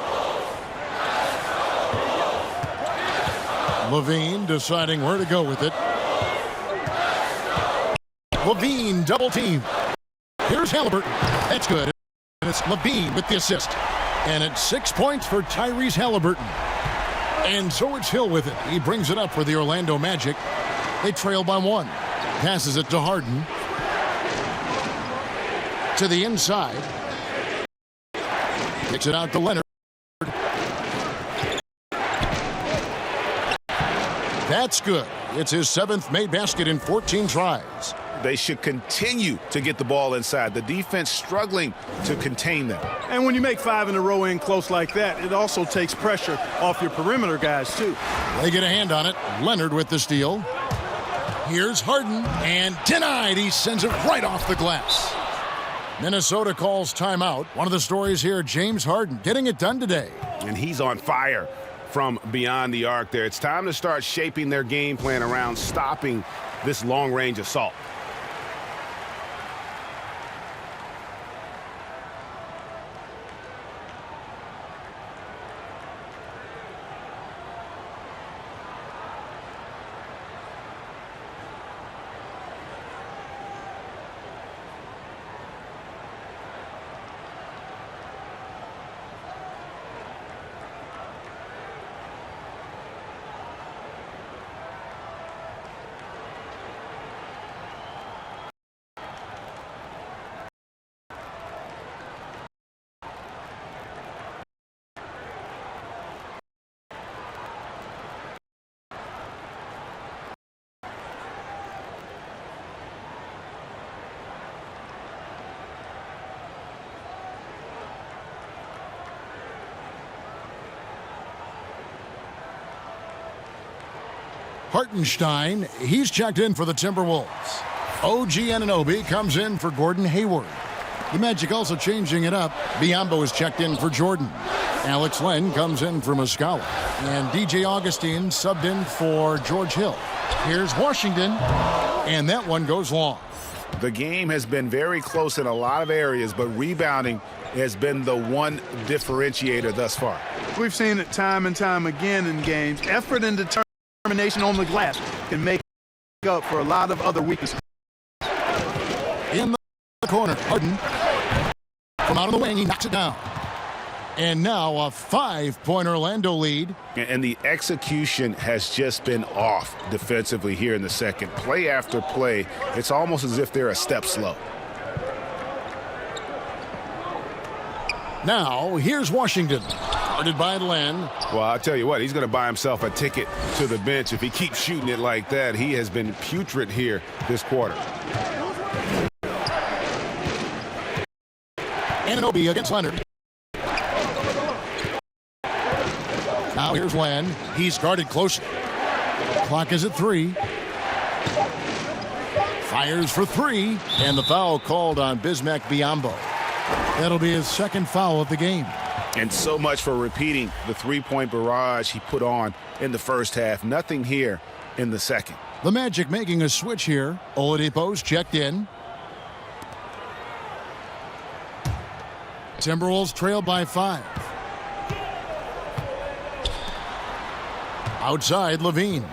Levine deciding where to go with it. Levine double team. Here's Halliburton. That's good. And it's Levine with the assist. And it's 6 points for Tyrese Halliburton. And so it's Hill with it. He brings it up for the Orlando Magic. They trail by 1. Passes it to Harden. To the inside. Kicks it out to Leonard. That's good. It's his 7th made basket in 14 tries. They should continue to get the ball inside. The defense struggling to contain them. And when you make 5 in a row in close like that, it also takes pressure off your perimeter guys, too. They get a hand on it. Leonard with the steal. Here's Harden, and denied. He sends it right off the glass. Minnesota calls timeout. One of the stories here, James Harden getting it done today. And he's on fire from beyond the arc there. It's time to start shaping their game plan around stopping this long-range assault. Hartenstein, he's checked in for the Timberwolves. OG Anunoby comes in for Gordon Hayward. The Magic also changing it up. Biyombo is checked in for Jordan. Alex Len comes in for Muscala. And DJ Augustine subbed in for George Hill. Here's Washington, and that one goes long. The game has been very close in a lot of areas, but rebounding has been the one differentiator thus far. We've seen it time and time again in games. Effort and determination on the glass can make up for a lot of other weaknesses. In the corner, Harden from out of the wing, he knocks it down. And now a 5-point Orlando lead. And the execution has just been off defensively here in the second. Play after play, it's almost as if they're a step slow. Now, here's Washington. Guarded by Len. Well, I'll tell you what, he's going to buy himself a ticket to the bench. If he keeps shooting it like that, he has been putrid here this quarter. Anunoby against Leonard. Now here's Len. He's guarded closely. Clock is at 3. Fires for 3. And the foul called on Bismack Biyombo. That'll be his second foul of the game. And so much for repeating the three-point barrage he put on in the first half. Nothing here in the second. The Magic making a switch here. Oladipo's checked in. Timberwolves trail by 5. Outside, Levine.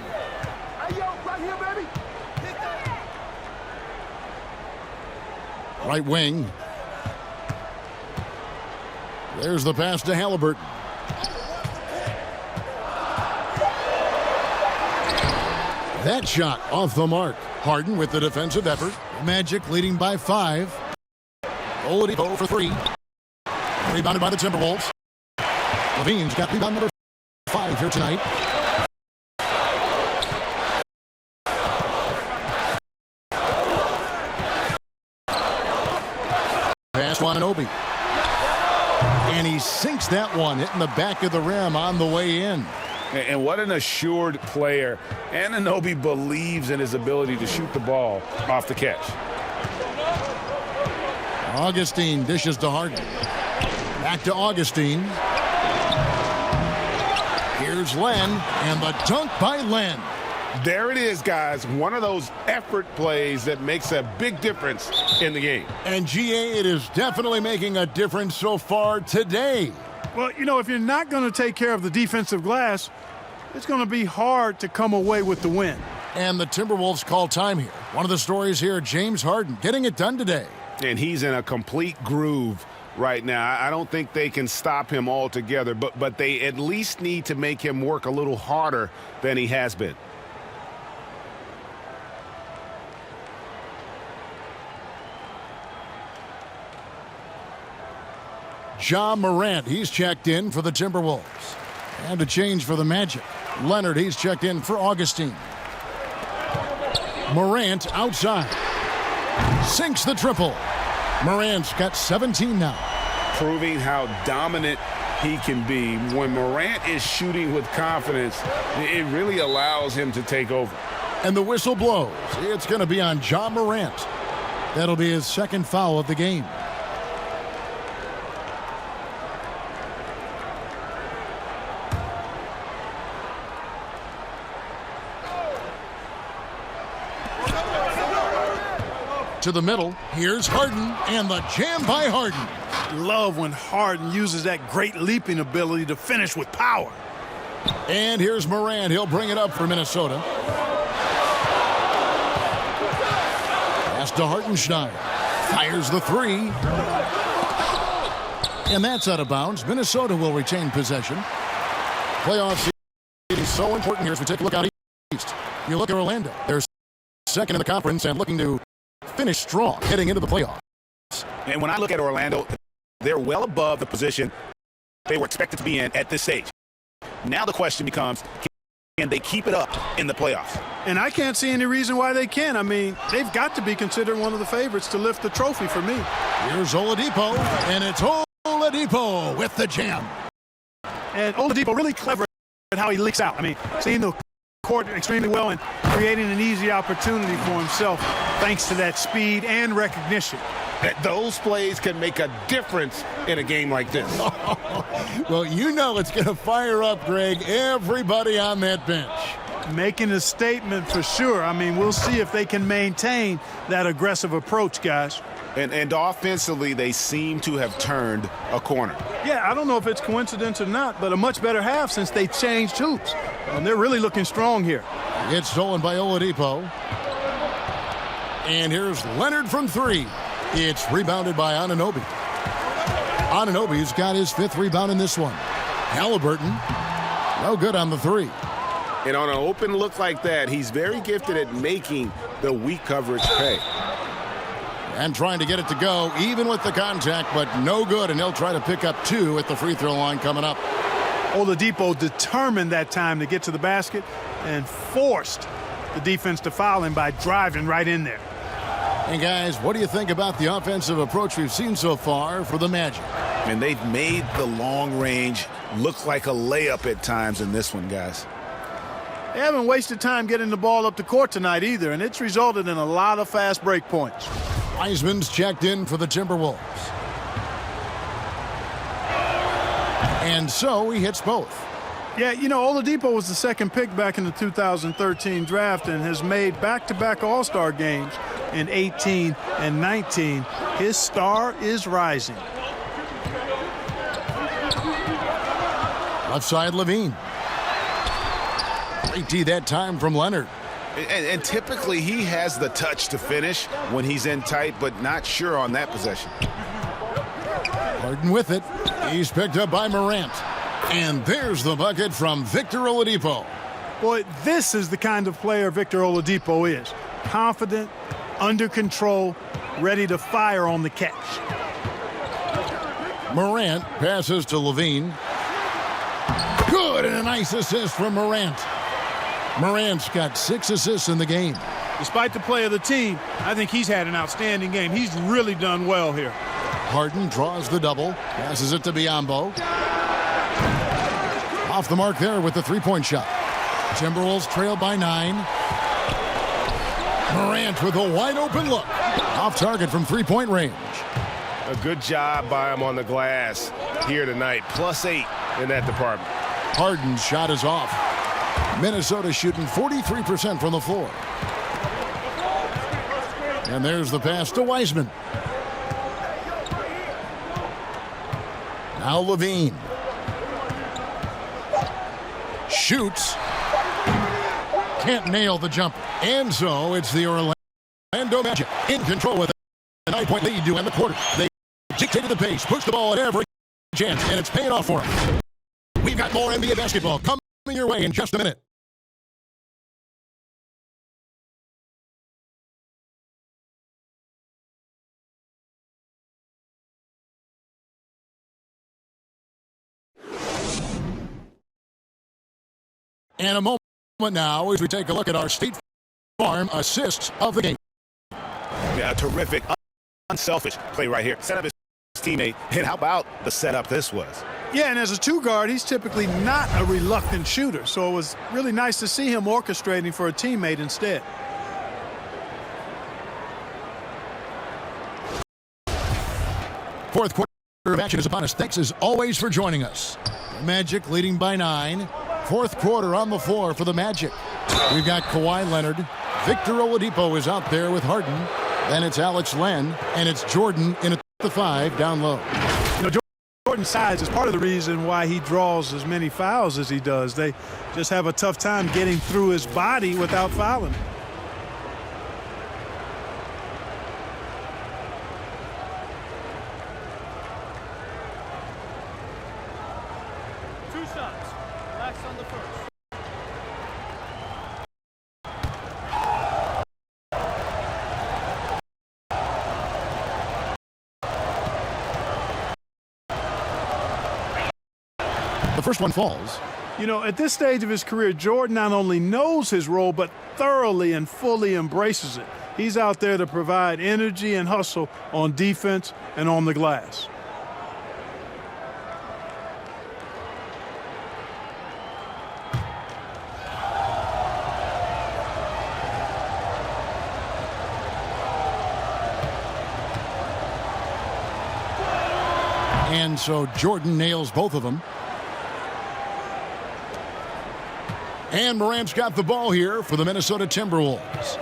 Right wing. There's the pass to Halliburton. That shot off the mark. Harden with the defensive effort. Magic leading by 5. Oladipo for 3. Rebounded by the Timberwolves. Levine's got rebound number 5 here tonight. Pass Anunoby. And he sinks that one, hitting the back of the rim on the way in. And what an assured player. Anunoby believes in his ability to shoot the ball off the catch. Augustine dishes to Harden. Back to Augustine. Here's Len, and the dunk by Len. There it is, guys. One of those effort plays that makes a big difference in the game. And GA, it is definitely making a difference so far today. Well, you know, if you're not going to take care of the defensive glass, it's going to be hard to come away with the win. And the Timberwolves call time here. One of the stories here, James Harden getting it done today. And he's in a complete groove right now. I don't think they can stop him altogether, but they at least need to make him work a little harder than he has been. Ja Morant, he's checked in for the Timberwolves. And a change for the Magic. Leonard, he's checked in for Augustine. Morant outside. Sinks the triple. Morant's got 17 now. Proving how dominant he can be. When Morant is shooting with confidence, it really allows him to take over. And the whistle blows. It's going to be on Ja Morant. That'll be his second foul of the game. To the middle, here's Harden, and the jam by Harden. Love when Harden uses that great leaping ability to finish with power. And here's Morant. He'll bring it up for Minnesota. Pass to Hartenstein. Fires the 3. And that's out of bounds. Minnesota will retain possession. Playoff seed is so important here as we take a look out east. You look at Orlando. They're second in the conference and looking to finish strong heading into the playoffs. And when I look at Orlando, they're well above the position they were expected to be in at this stage. Now the question becomes, can they keep it up in the playoffs? And I can't see any reason why they can. I mean, they've got to be considered one of the favorites to lift the trophy for me. Here's Oladipo, and it's Oladipo with the jam. And Oladipo really clever at how he leaks out. I mean, seeing the court extremely well and creating an easy opportunity for himself thanks to that speed and recognition. Those plays can make a difference in a game like this. Well, you know it's going to fire up, Greg, everybody on that bench. Making a statement for sure. I mean, we'll see if they can maintain that aggressive approach, guys. And offensively, they seem to have turned a corner. Yeah, I don't know if it's coincidence or not, but a much better half since they changed hoops. And they're really looking strong here. It's stolen by Oladipo. And here's Leonard from three. It's rebounded by Anunoby. Anunoby's got his 5th rebound in this one. Halliburton, no good on the three. And on an open look like that, he's very gifted at making the weak coverage pay. And trying to get it to go, even with the contact, but no good, and he'll try to pick up 2 at the free throw line coming up. Oladipo determined that time to get to the basket and forced the defense to foul him by driving right in there. And guys, what do you think about the offensive approach we've seen so far for the Magic? And they've made the long range look like a layup at times in this one, guys. They haven't wasted time getting the ball up the court tonight either, and it's resulted in a lot of fast break points. Wiseman's checked in for the Timberwolves. And so he hits both. Yeah, you know, Oladipo was the 2nd pick back in the 2013 draft and has made back-to-back All-Star games in 18 and 19. His star is rising. Left side, Levine. Great D that time from Leonard. And typically he has the touch to finish when he's in tight, but not sure on that possession. Harden with it. He's picked up by Morant. And there's the bucket from Victor Oladipo. Boy, this is the kind of player Victor Oladipo is. Confident, under control, ready to fire on the catch. Morant passes to Levine. Good, and a nice assist from Morant. Morant's got 6 assists in the game. Despite the play of the team, I think he's had an outstanding game. He's really done well here. Harden draws the double, passes it to Biyombo. Off the mark there with the three-point shot. Timberwolves trail by 9. Morant with a wide-open look. Off target from three-point range. A good job by him on the glass here tonight. +8 in that department. Harden's shot is off. Minnesota shooting 43% from the floor. And there's the pass to Wiseman. Now Levine. Shoots. Can't nail the jumper. And so it's the Orlando Magic in control with a 9-point lead to end the quarter. They dictated the pace, pushed the ball at every chance, and it's paying off for them. We've got more NBA basketball coming your way in just a minute. And a moment now as we take a look at our State Farm assists of the game. Yeah, terrific, unselfish play right here. Set up his teammate, and how about the setup this was? Yeah, and as a 2-guard, he's typically not a reluctant shooter, so it was really nice to see him orchestrating for a teammate instead. Fourth quarter of action is upon us. Thanks as always for joining us. The Magic leading by 9. Fourth quarter on the floor for the Magic. We've got Kawhi Leonard. Victor Oladipo is out there with Harden. Then it's Alex Len, and it's Jordan in at the 5 down low. You know, Jordan's size is part of the reason why he draws as many fouls as he does. They just have a tough time getting through his body without fouling. The first one falls. You know, at this stage of his career, Jordan not only knows his role, but thoroughly and fully embraces it. He's out there to provide energy and hustle on defense and on the glass. And so Jordan nails both of them. And Morant's got the ball here for the Minnesota Timberwolves.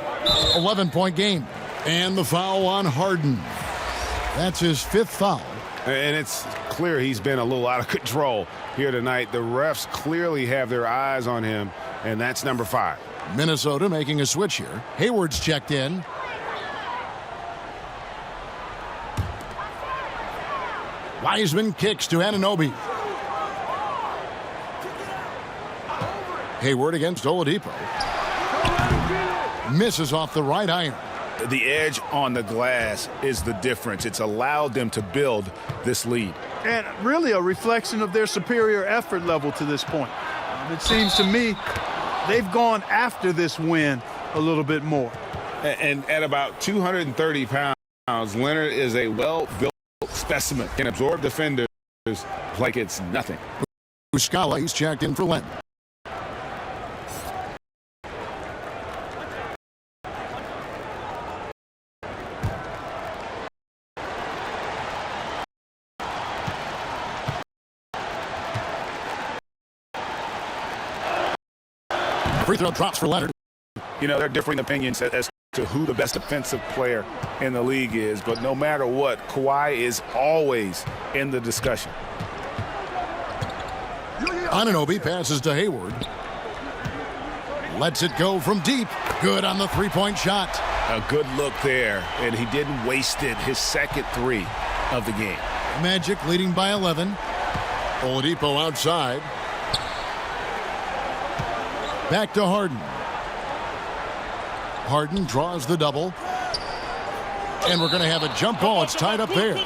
11-point game. And the foul on Harden. That's his 5th foul. And it's clear he's been a little out of control here tonight. The refs clearly have their eyes on him, and that's number 5. Minnesota making a switch here. Hayward's checked in. Wiseman kicks to Anunoby. Hayward against Oladipo. Misses off the right iron. The edge on the glass is the difference. It's allowed them to build this lead. And really a reflection of their superior effort level to this point. It seems to me they've gone after this win a little bit more. And at about 230 pounds, Leonard is a well-built specimen. Can absorb defenders like it's nothing. Muscala, he's checked in for Len. Free throw drops for Leonard. You know, there are differing opinions as to who the best defensive player in the league is, but no matter what, Kawhi is always in the discussion. Anunoby passes to Hayward. Lets it go from deep. Good on the three-point shot. A good look there, and he didn't waste it. His second 3 of the game. Magic leading by 11. Oladipo outside. Back to Harden. Harden draws the double. And we're going to have a jump ball. It's tied up there.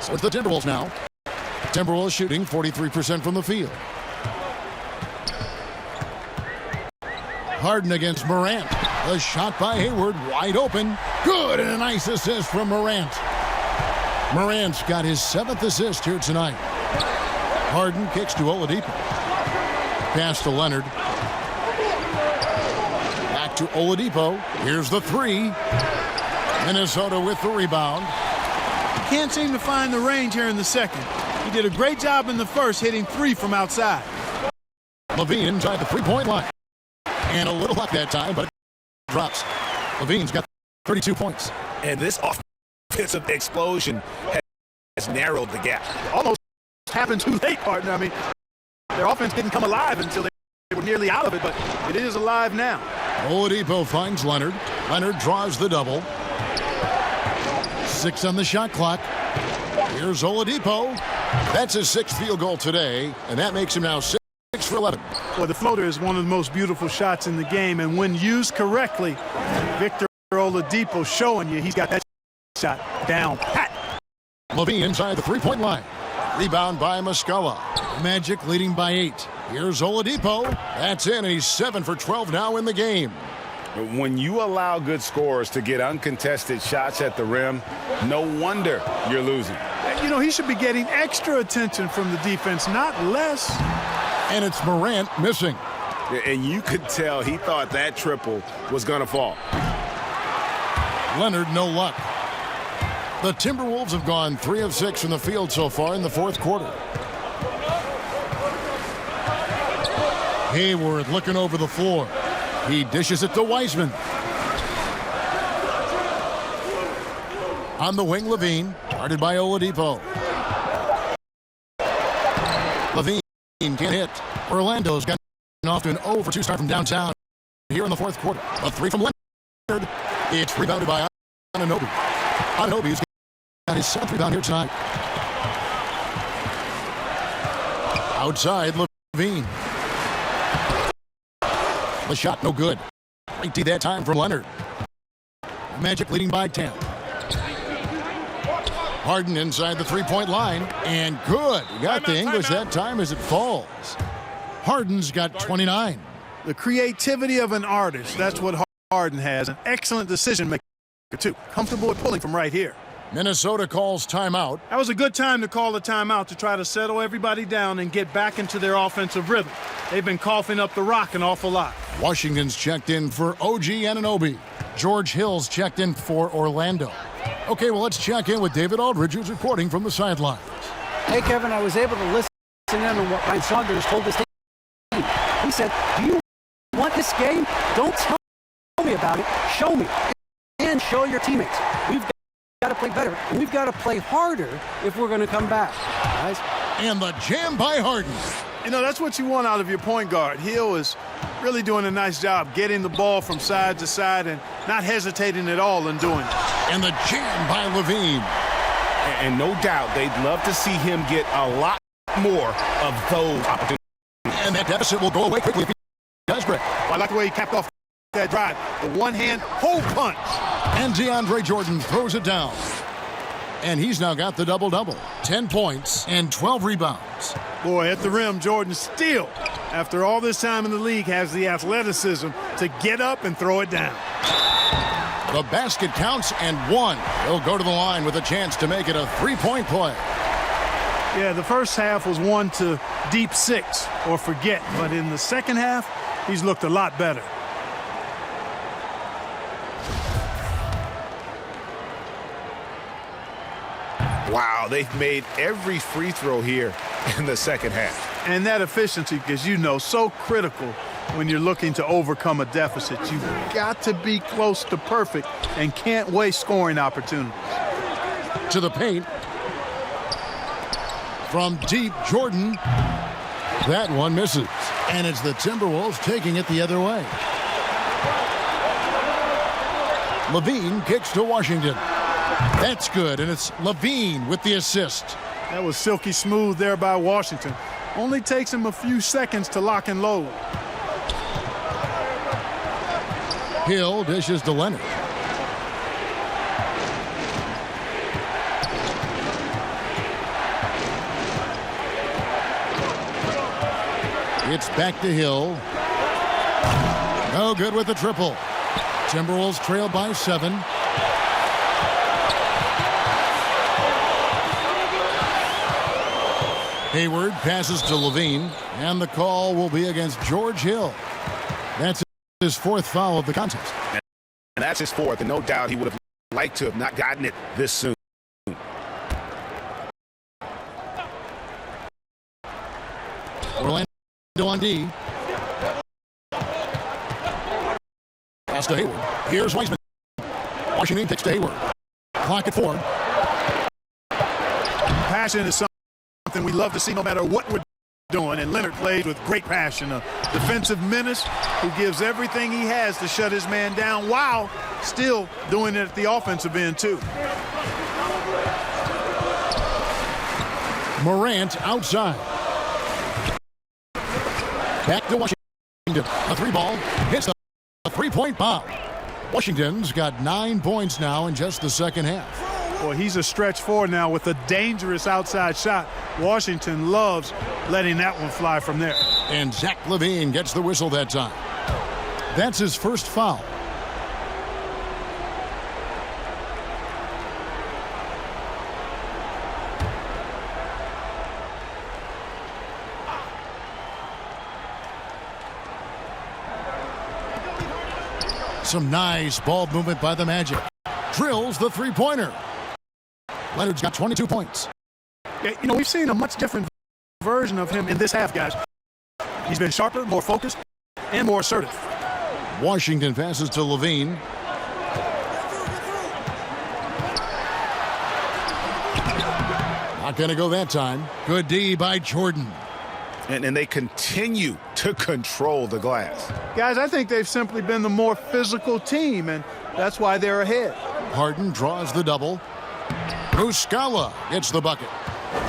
So it's the Timberwolves now. Timberwolves shooting 43% from the field. Harden against Morant. A shot by Hayward, wide open. Good, and a nice assist from Morant. Morant's got his 7th assist here tonight. Harden kicks to Oladipo. Pass to Leonard. Back to Oladipo. Here's the 3. Minnesota with the rebound. Can't seem to find the range here in the second. He did a great job in the first, hitting 3 from outside. Levine inside the three-point line. And a little luck that time, but it drops. Levine's got 32 points. And this offensive explosion has narrowed the gap. Almost happened too late, partner. I mean, their offense didn't come alive until they were nearly out of it, but it is alive now. Oladipo finds Leonard. Leonard draws the double. 6 on the shot clock. Here's Oladipo. That's his 6th field goal today, and that makes him now 6 for 11. Well, the floater is one of the most beautiful shots in the game, and when used correctly, Victor Oladipo showing you he's got that shot down pat. Levine inside the three-point line. Rebound by Muscala. Magic leading by 8. Here's Oladipo. That's in, and he's 7 for 12 now in the game. When you allow good scorers to get uncontested shots at the rim, no wonder you're losing. You know, he should be getting extra attention from the defense, not less. And it's Morant missing. And you could tell he thought that triple was going to fall. Leonard, no luck. The Timberwolves have gone 3 of 6 from the field so far in the 4th quarter. Hayward looking over the floor. He dishes it to Wiseman. On the wing, Levine, guarded by Oladipo. Levine can't hit. Orlando's got off to an 0 for 2 start from downtown here in the 4th quarter. A 3 from Leonard. It's rebounded by Anunoby. Anunoby's got his 7th rebound here tonight. Outside, Levine. The shot no good. Great D that time from Leonard. Magic leading by 10. Harden inside the three-point line, and good. He got the English that time as it falls. Harden's got 29. The creativity of an artist, that's what Harden has. An excellent decision maker, too. Comfortable at pulling from right here. Minnesota calls timeout. That was a good time to call the timeout to try to settle everybody down and get back into their offensive rhythm. They've been coughing up the rock an awful lot. Washington's checked in for OG Anunoby. George Hill's checked in for Orlando. Okay, well, let's check in with David Aldridge, who's reporting from the sidelines. Hey, Kevin, I was able to listen in on what Ryan Saunders told his team. He said, do you want this game? Don't tell me about it. Show me. And show your teammates. We've got to play better. And we've got to play harder if we're going to come back, guys. And the jam by Harden. You know, that's what you want out of your point guard. Hill is really doing a nice job getting the ball from side to side and not hesitating at all in doing it. And the jam by Levine. And no doubt they'd love to see him get a lot more of those opportunities. And that deficit will go away quickly if he does break. I like the way he capped off that drive. The one-hand hole punch. And DeAndre Jordan throws it down. And he's now got the double-double. 10 points and 12 rebounds. Boy, at the rim, Jordan still, after all this time in the league, has the athleticism to get up and throw it down. The basket counts and one. He'll go to the line with a chance to make it a three-point play. Yeah, the first half was 1 to deep 6 or forget. But in the second half, he's looked a lot better. Wow, they've made every free throw here in the second half. And that efficiency, because you know, so critical when you're looking to overcome a deficit. You've got to be close to perfect and can't waste scoring opportunities. To the paint. From deep, Jordan. That one misses. And it's the Timberwolves taking it the other way. Levine kicks to Washington. That's good, and it's Levine with the assist. That was silky smooth there by Washington. Only takes him a few seconds to lock and load. Hill dishes to Leonard. It's back to Hill. No good with the triple. Timberwolves trail by 7. Hayward passes to Levine, and the call will be against George Hill. That's his 4th foul of the contest. And that's his 4th, and no doubt he would have liked to have not gotten it this soon. Orlando on D. Pass to Hayward. Here's Wiseman. Washington kicks to Hayward. Clock at 4. Passion is something we love to see no matter what we're doing, and Leonard plays with great passion. A defensive menace who gives everything he has to shut his man down while still doing it at the offensive end too. Morant outside. Back to Washington. A 3-ball hits the 3-point bomb. Washington's got 9 points now in just the second half. Boy, he's a stretch 4 now with a dangerous outside shot. Washington loves letting that one fly from there. And Zach LaVine gets the whistle that time. That's his first foul. Some nice ball movement by the Magic. Drills the three-pointer. Leonard's got 22 points. Yeah, you know, we've seen a much different version of him in this half, guys. He's been sharper, more focused, and more assertive. Washington passes to Levine. Not going to go that time. Good D by Jordan. And they continue to control the glass. Guys, I think they've simply been the more physical team, and that's why they're ahead. Harden draws the double. Muscala gets the bucket.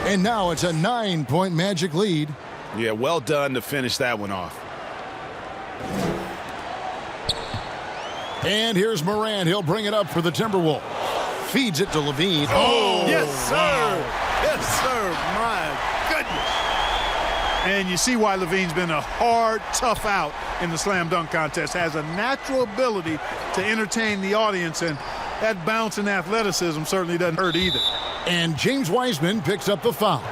And now it's a 9-point Magic lead. Yeah, well done to finish that one off. And here's Morant. He'll bring it up for the Timberwolves. Feeds it to Levine. Oh, yes, sir. Yes, sir. My goodness. And you see why Levine's been a hard, tough out in the slam dunk contest. Has a natural ability to entertain the audience, and that bounce and athleticism certainly doesn't hurt either. And James Wiseman picks up the foul.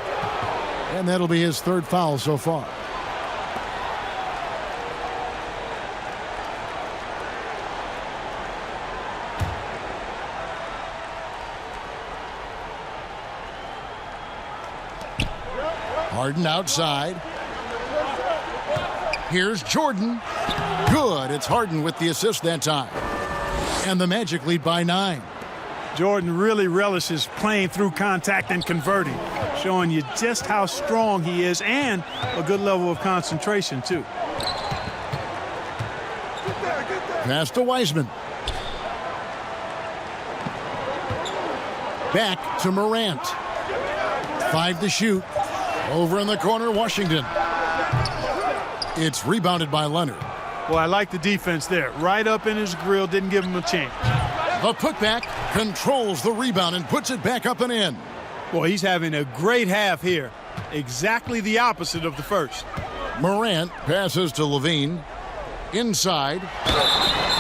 And that'll be his 3rd foul so far. Harden outside. Here's Jordan. Good. It's Harden with the assist that time. And the Magic lead by 9. Jordan really relishes playing through contact and converting, showing you just how strong he is and a good level of concentration, too. Pass to Wiseman. Back to Morant. 5 to shoot. Over in the corner, Washington. It's rebounded by Leonard. Well, I like the defense there. Right up in his grill, didn't give him a chance. The putback controls the rebound and puts it back up and in. Boy, he's having a great half here. Exactly the opposite of the first. Morant passes to Levine. Inside.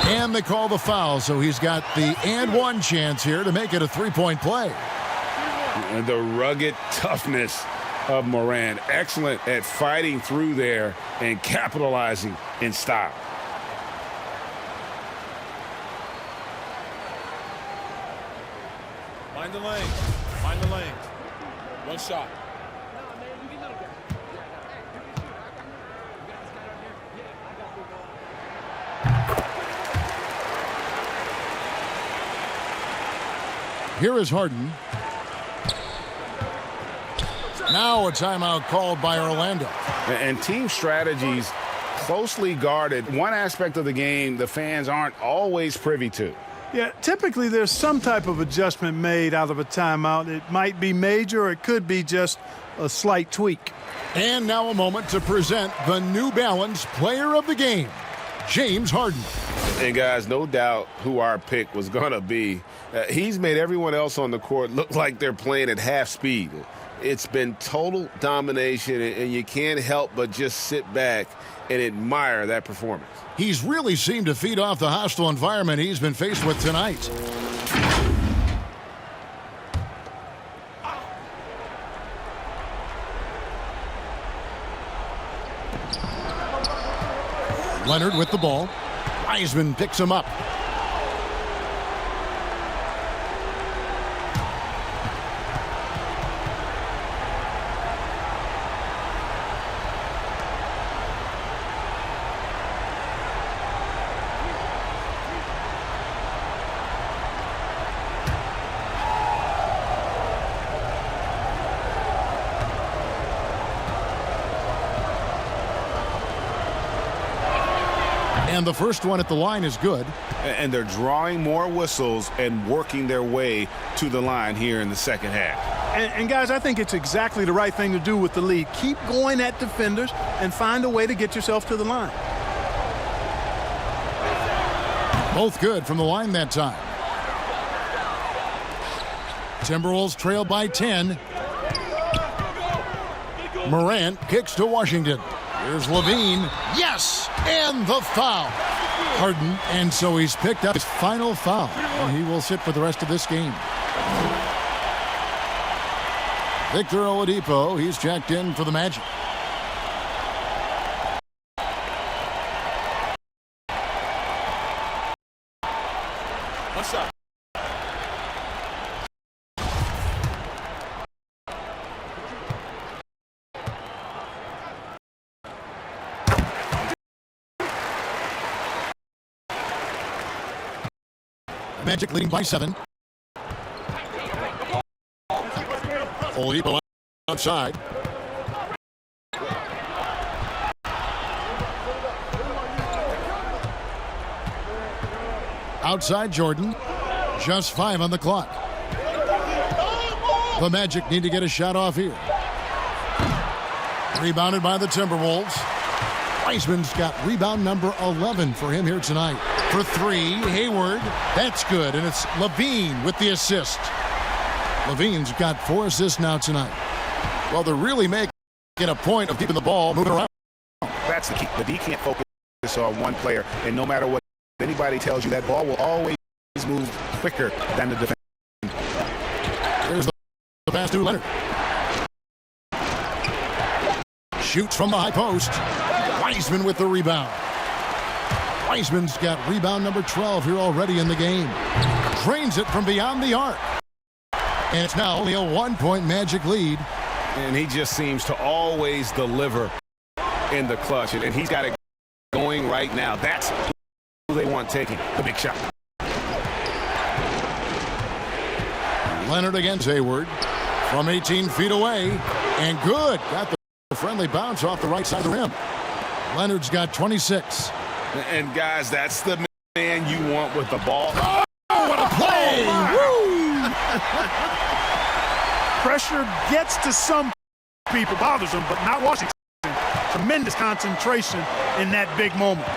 And they call the foul, so he's got the and one chance here to make it a three-point play. And the rugged toughness of Morant. Excellent at fighting through there and capitalizing in style. Find the lane. Find the lane. One shot. Here is Harden. Now a timeout called by Orlando. And team strategies closely guarded. One aspect of the game the fans aren't always privy to. Yeah, typically there's some type of adjustment made out of a timeout. It might be major or it could be just a slight tweak. And now a moment to present the New Balance Player of the Game, James Harden. And guys, no doubt who our pick was going to be. He's made everyone else on the court look like they're playing at half speed. It's been total domination, and you can't help but just sit back and admire that performance. He's really seemed to feed off the hostile environment he's been faced with tonight. Leonard with the ball. Wiseman picks him up. And the first one at the line is good. And they're drawing more whistles and working their way to the line here in the second half. And guys, I think it's exactly the right thing to do with the lead. Keep going at defenders and find a way to get yourself to the line. Both good from the line that time. Timberwolves trail by 10. Morant kicks to Washington. Here's Levine. Yes! And the foul. Harden, and so he's picked up his final foul. And he will sit for the rest of this game. Victor Oladipo, he's checked in for the Magic. What's up? Magic leading by 7. Oladipo outside. Outside Jordan. Just 5 on the clock. The Magic need to get a shot off here. Rebounded by the Timberwolves. Wiseman's got rebound number 11 for him here tonight. For 3, Hayward. That's good, and it's Levine with the assist. Levine's got 4 assists now tonight. Well, they're really making a point of keeping the ball moving around. That's the key. The D can't focus on one player, and no matter what anybody tells you, that ball will always move quicker than the defense. There's the pass to Leonard. Shoots from the high post. Wiseman with the rebound. Wiseman's got rebound number 12 here already in the game. Drains it from beyond the arc. And it's now only a 1-point Magic lead. And he just seems to always deliver in the clutch. And he's got it going right now. That's who they want taking the big shot. Leonard against Hayward from 18 feet away. And good. Got the friendly bounce off the right side of the rim. Leonard's got 26. And, guys, that's the man you want with the ball. Oh, what a play! Woo! Pressure gets to some people, bothers them, but not Washington. Tremendous concentration in that big moment.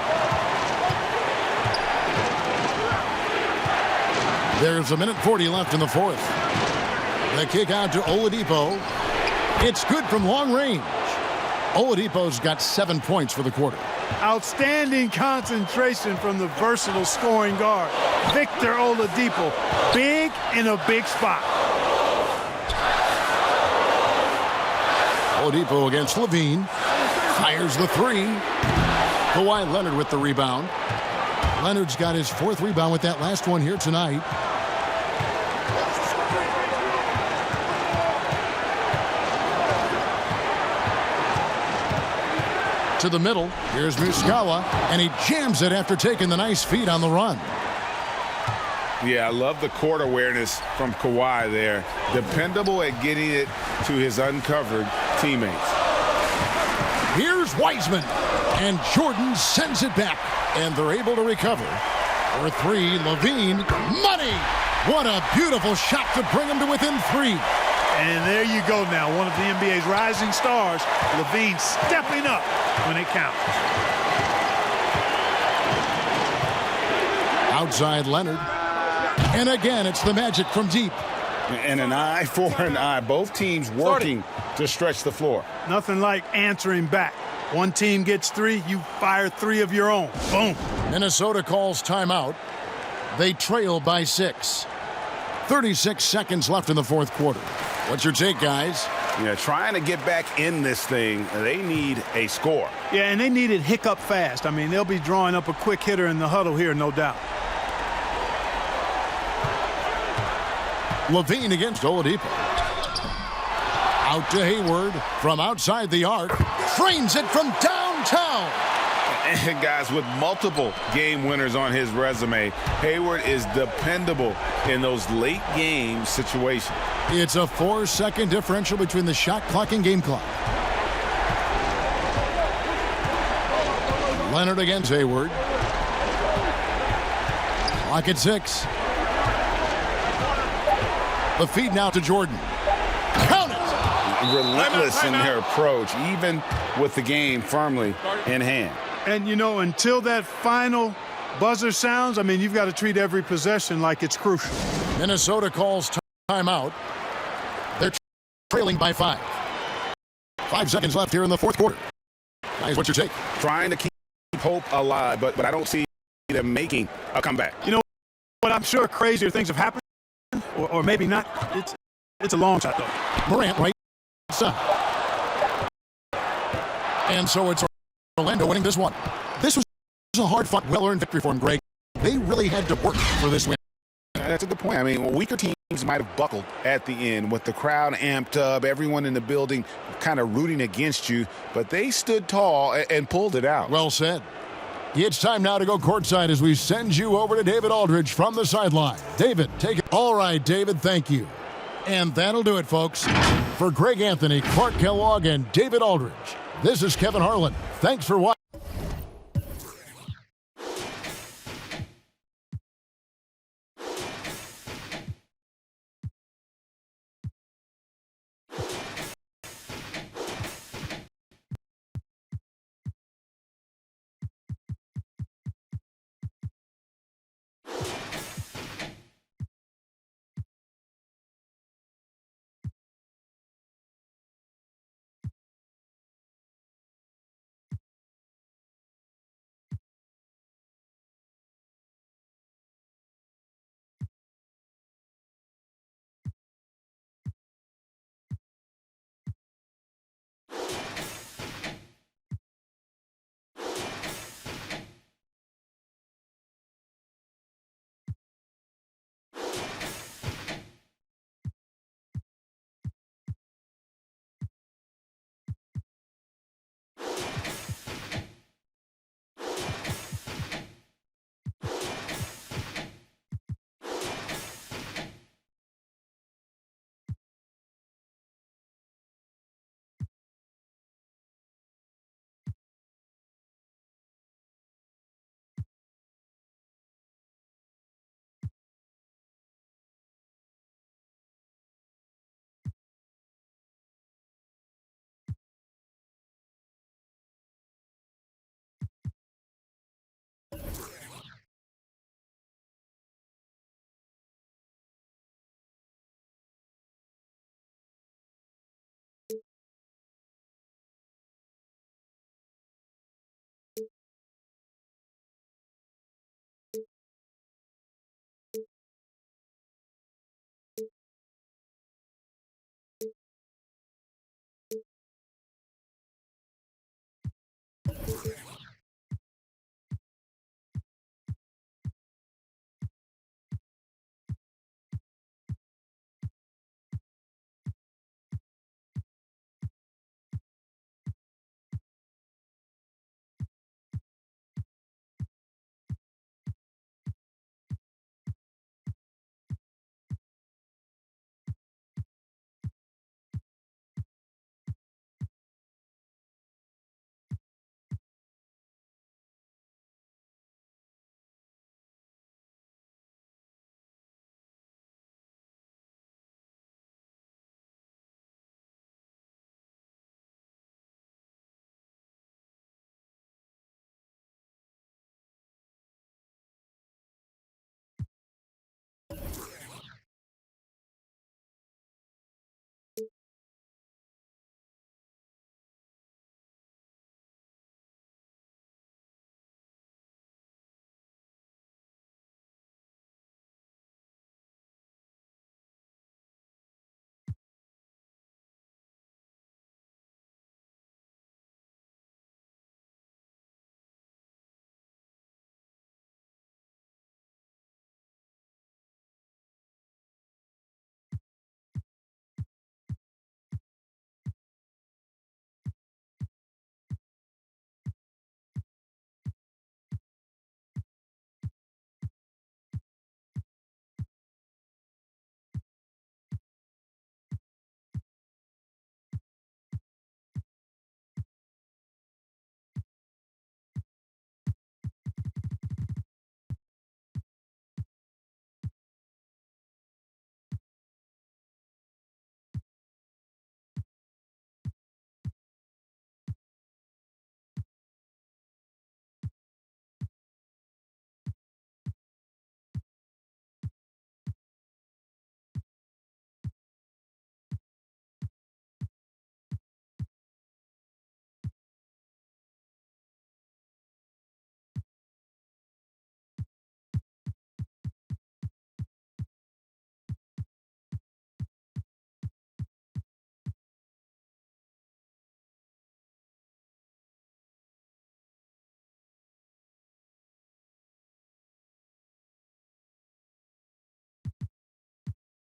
There's 1:40 left in the fourth. The kick out to Oladipo. It's good from long range. Oladipo's got 7 points for the quarter. Outstanding concentration from the versatile scoring guard, Victor Oladipo. Big in a big spot. Oladipo against Levine. Fires the three. Kawhi Leonard with the rebound. Leonard's got his 4th rebound with that last one here tonight. To the middle. Here's Muscala, and he jams it after taking the nice feed on the run. Yeah, I love the court awareness from Kawhi there. Dependable at getting it to his uncovered teammates. Here's Wiseman, and Jordan sends it back, and they're able to recover. For 3, Levine, money! What a beautiful shot to bring him to within 3. And there you go now, one of the NBA's rising stars, Levine stepping up when it counts. Outside Leonard. And again, it's the Magic from deep. And an eye for an eye. Both teams working to stretch the floor. Nothing like answering back. One team gets 3, you fire 3 of your own. Boom. Minnesota calls timeout. They trail by 6. 36 seconds left in the fourth quarter. What's your take, guys? Yeah, trying to get back in this thing, they need a score. Yeah, and they need it hiccup fast. I mean, they'll be drawing up a quick hitter in the huddle here, no doubt. Levine against Oladipo. Out to Hayward from outside the arc. Frames it from downtown. And guys, with multiple game winners on his resume, Hayward is dependable in those late game situations. It's a 4-second differential between the shot clock and game clock. Leonard against Hayward. Clock at 6. The feed now to Jordan. Count it! Relentless in their approach, even with the game firmly in hand. And, you know, until that final buzzer sounds, I mean, you've got to treat every possession like it's crucial. Minnesota calls timeout. They're trailing by 5. 5 seconds left here in the fourth quarter. Guys, what's your take? Trying to keep hope alive, but I don't see them making a comeback. You know what? I'm sure crazier things have happened, or maybe not. It's a long shot, though. Morant right side. And so it's Orlando winning this one. This was a hard-fought, well-earned victory for them, Greg. They really had to work for this win. That's a good point. I mean, weaker teams might have buckled at the end with the crowd amped up, everyone in the building kind of rooting against you, but they stood tall and pulled it out. Well said. It's time now to go courtside as we send you over to David Aldridge from the sideline. David, take it. All right, David, thank you. And that'll do it, folks. For Greg Anthony, Clark Kellogg, and David Aldridge, this is Kevin Harlan. Thanks for watching.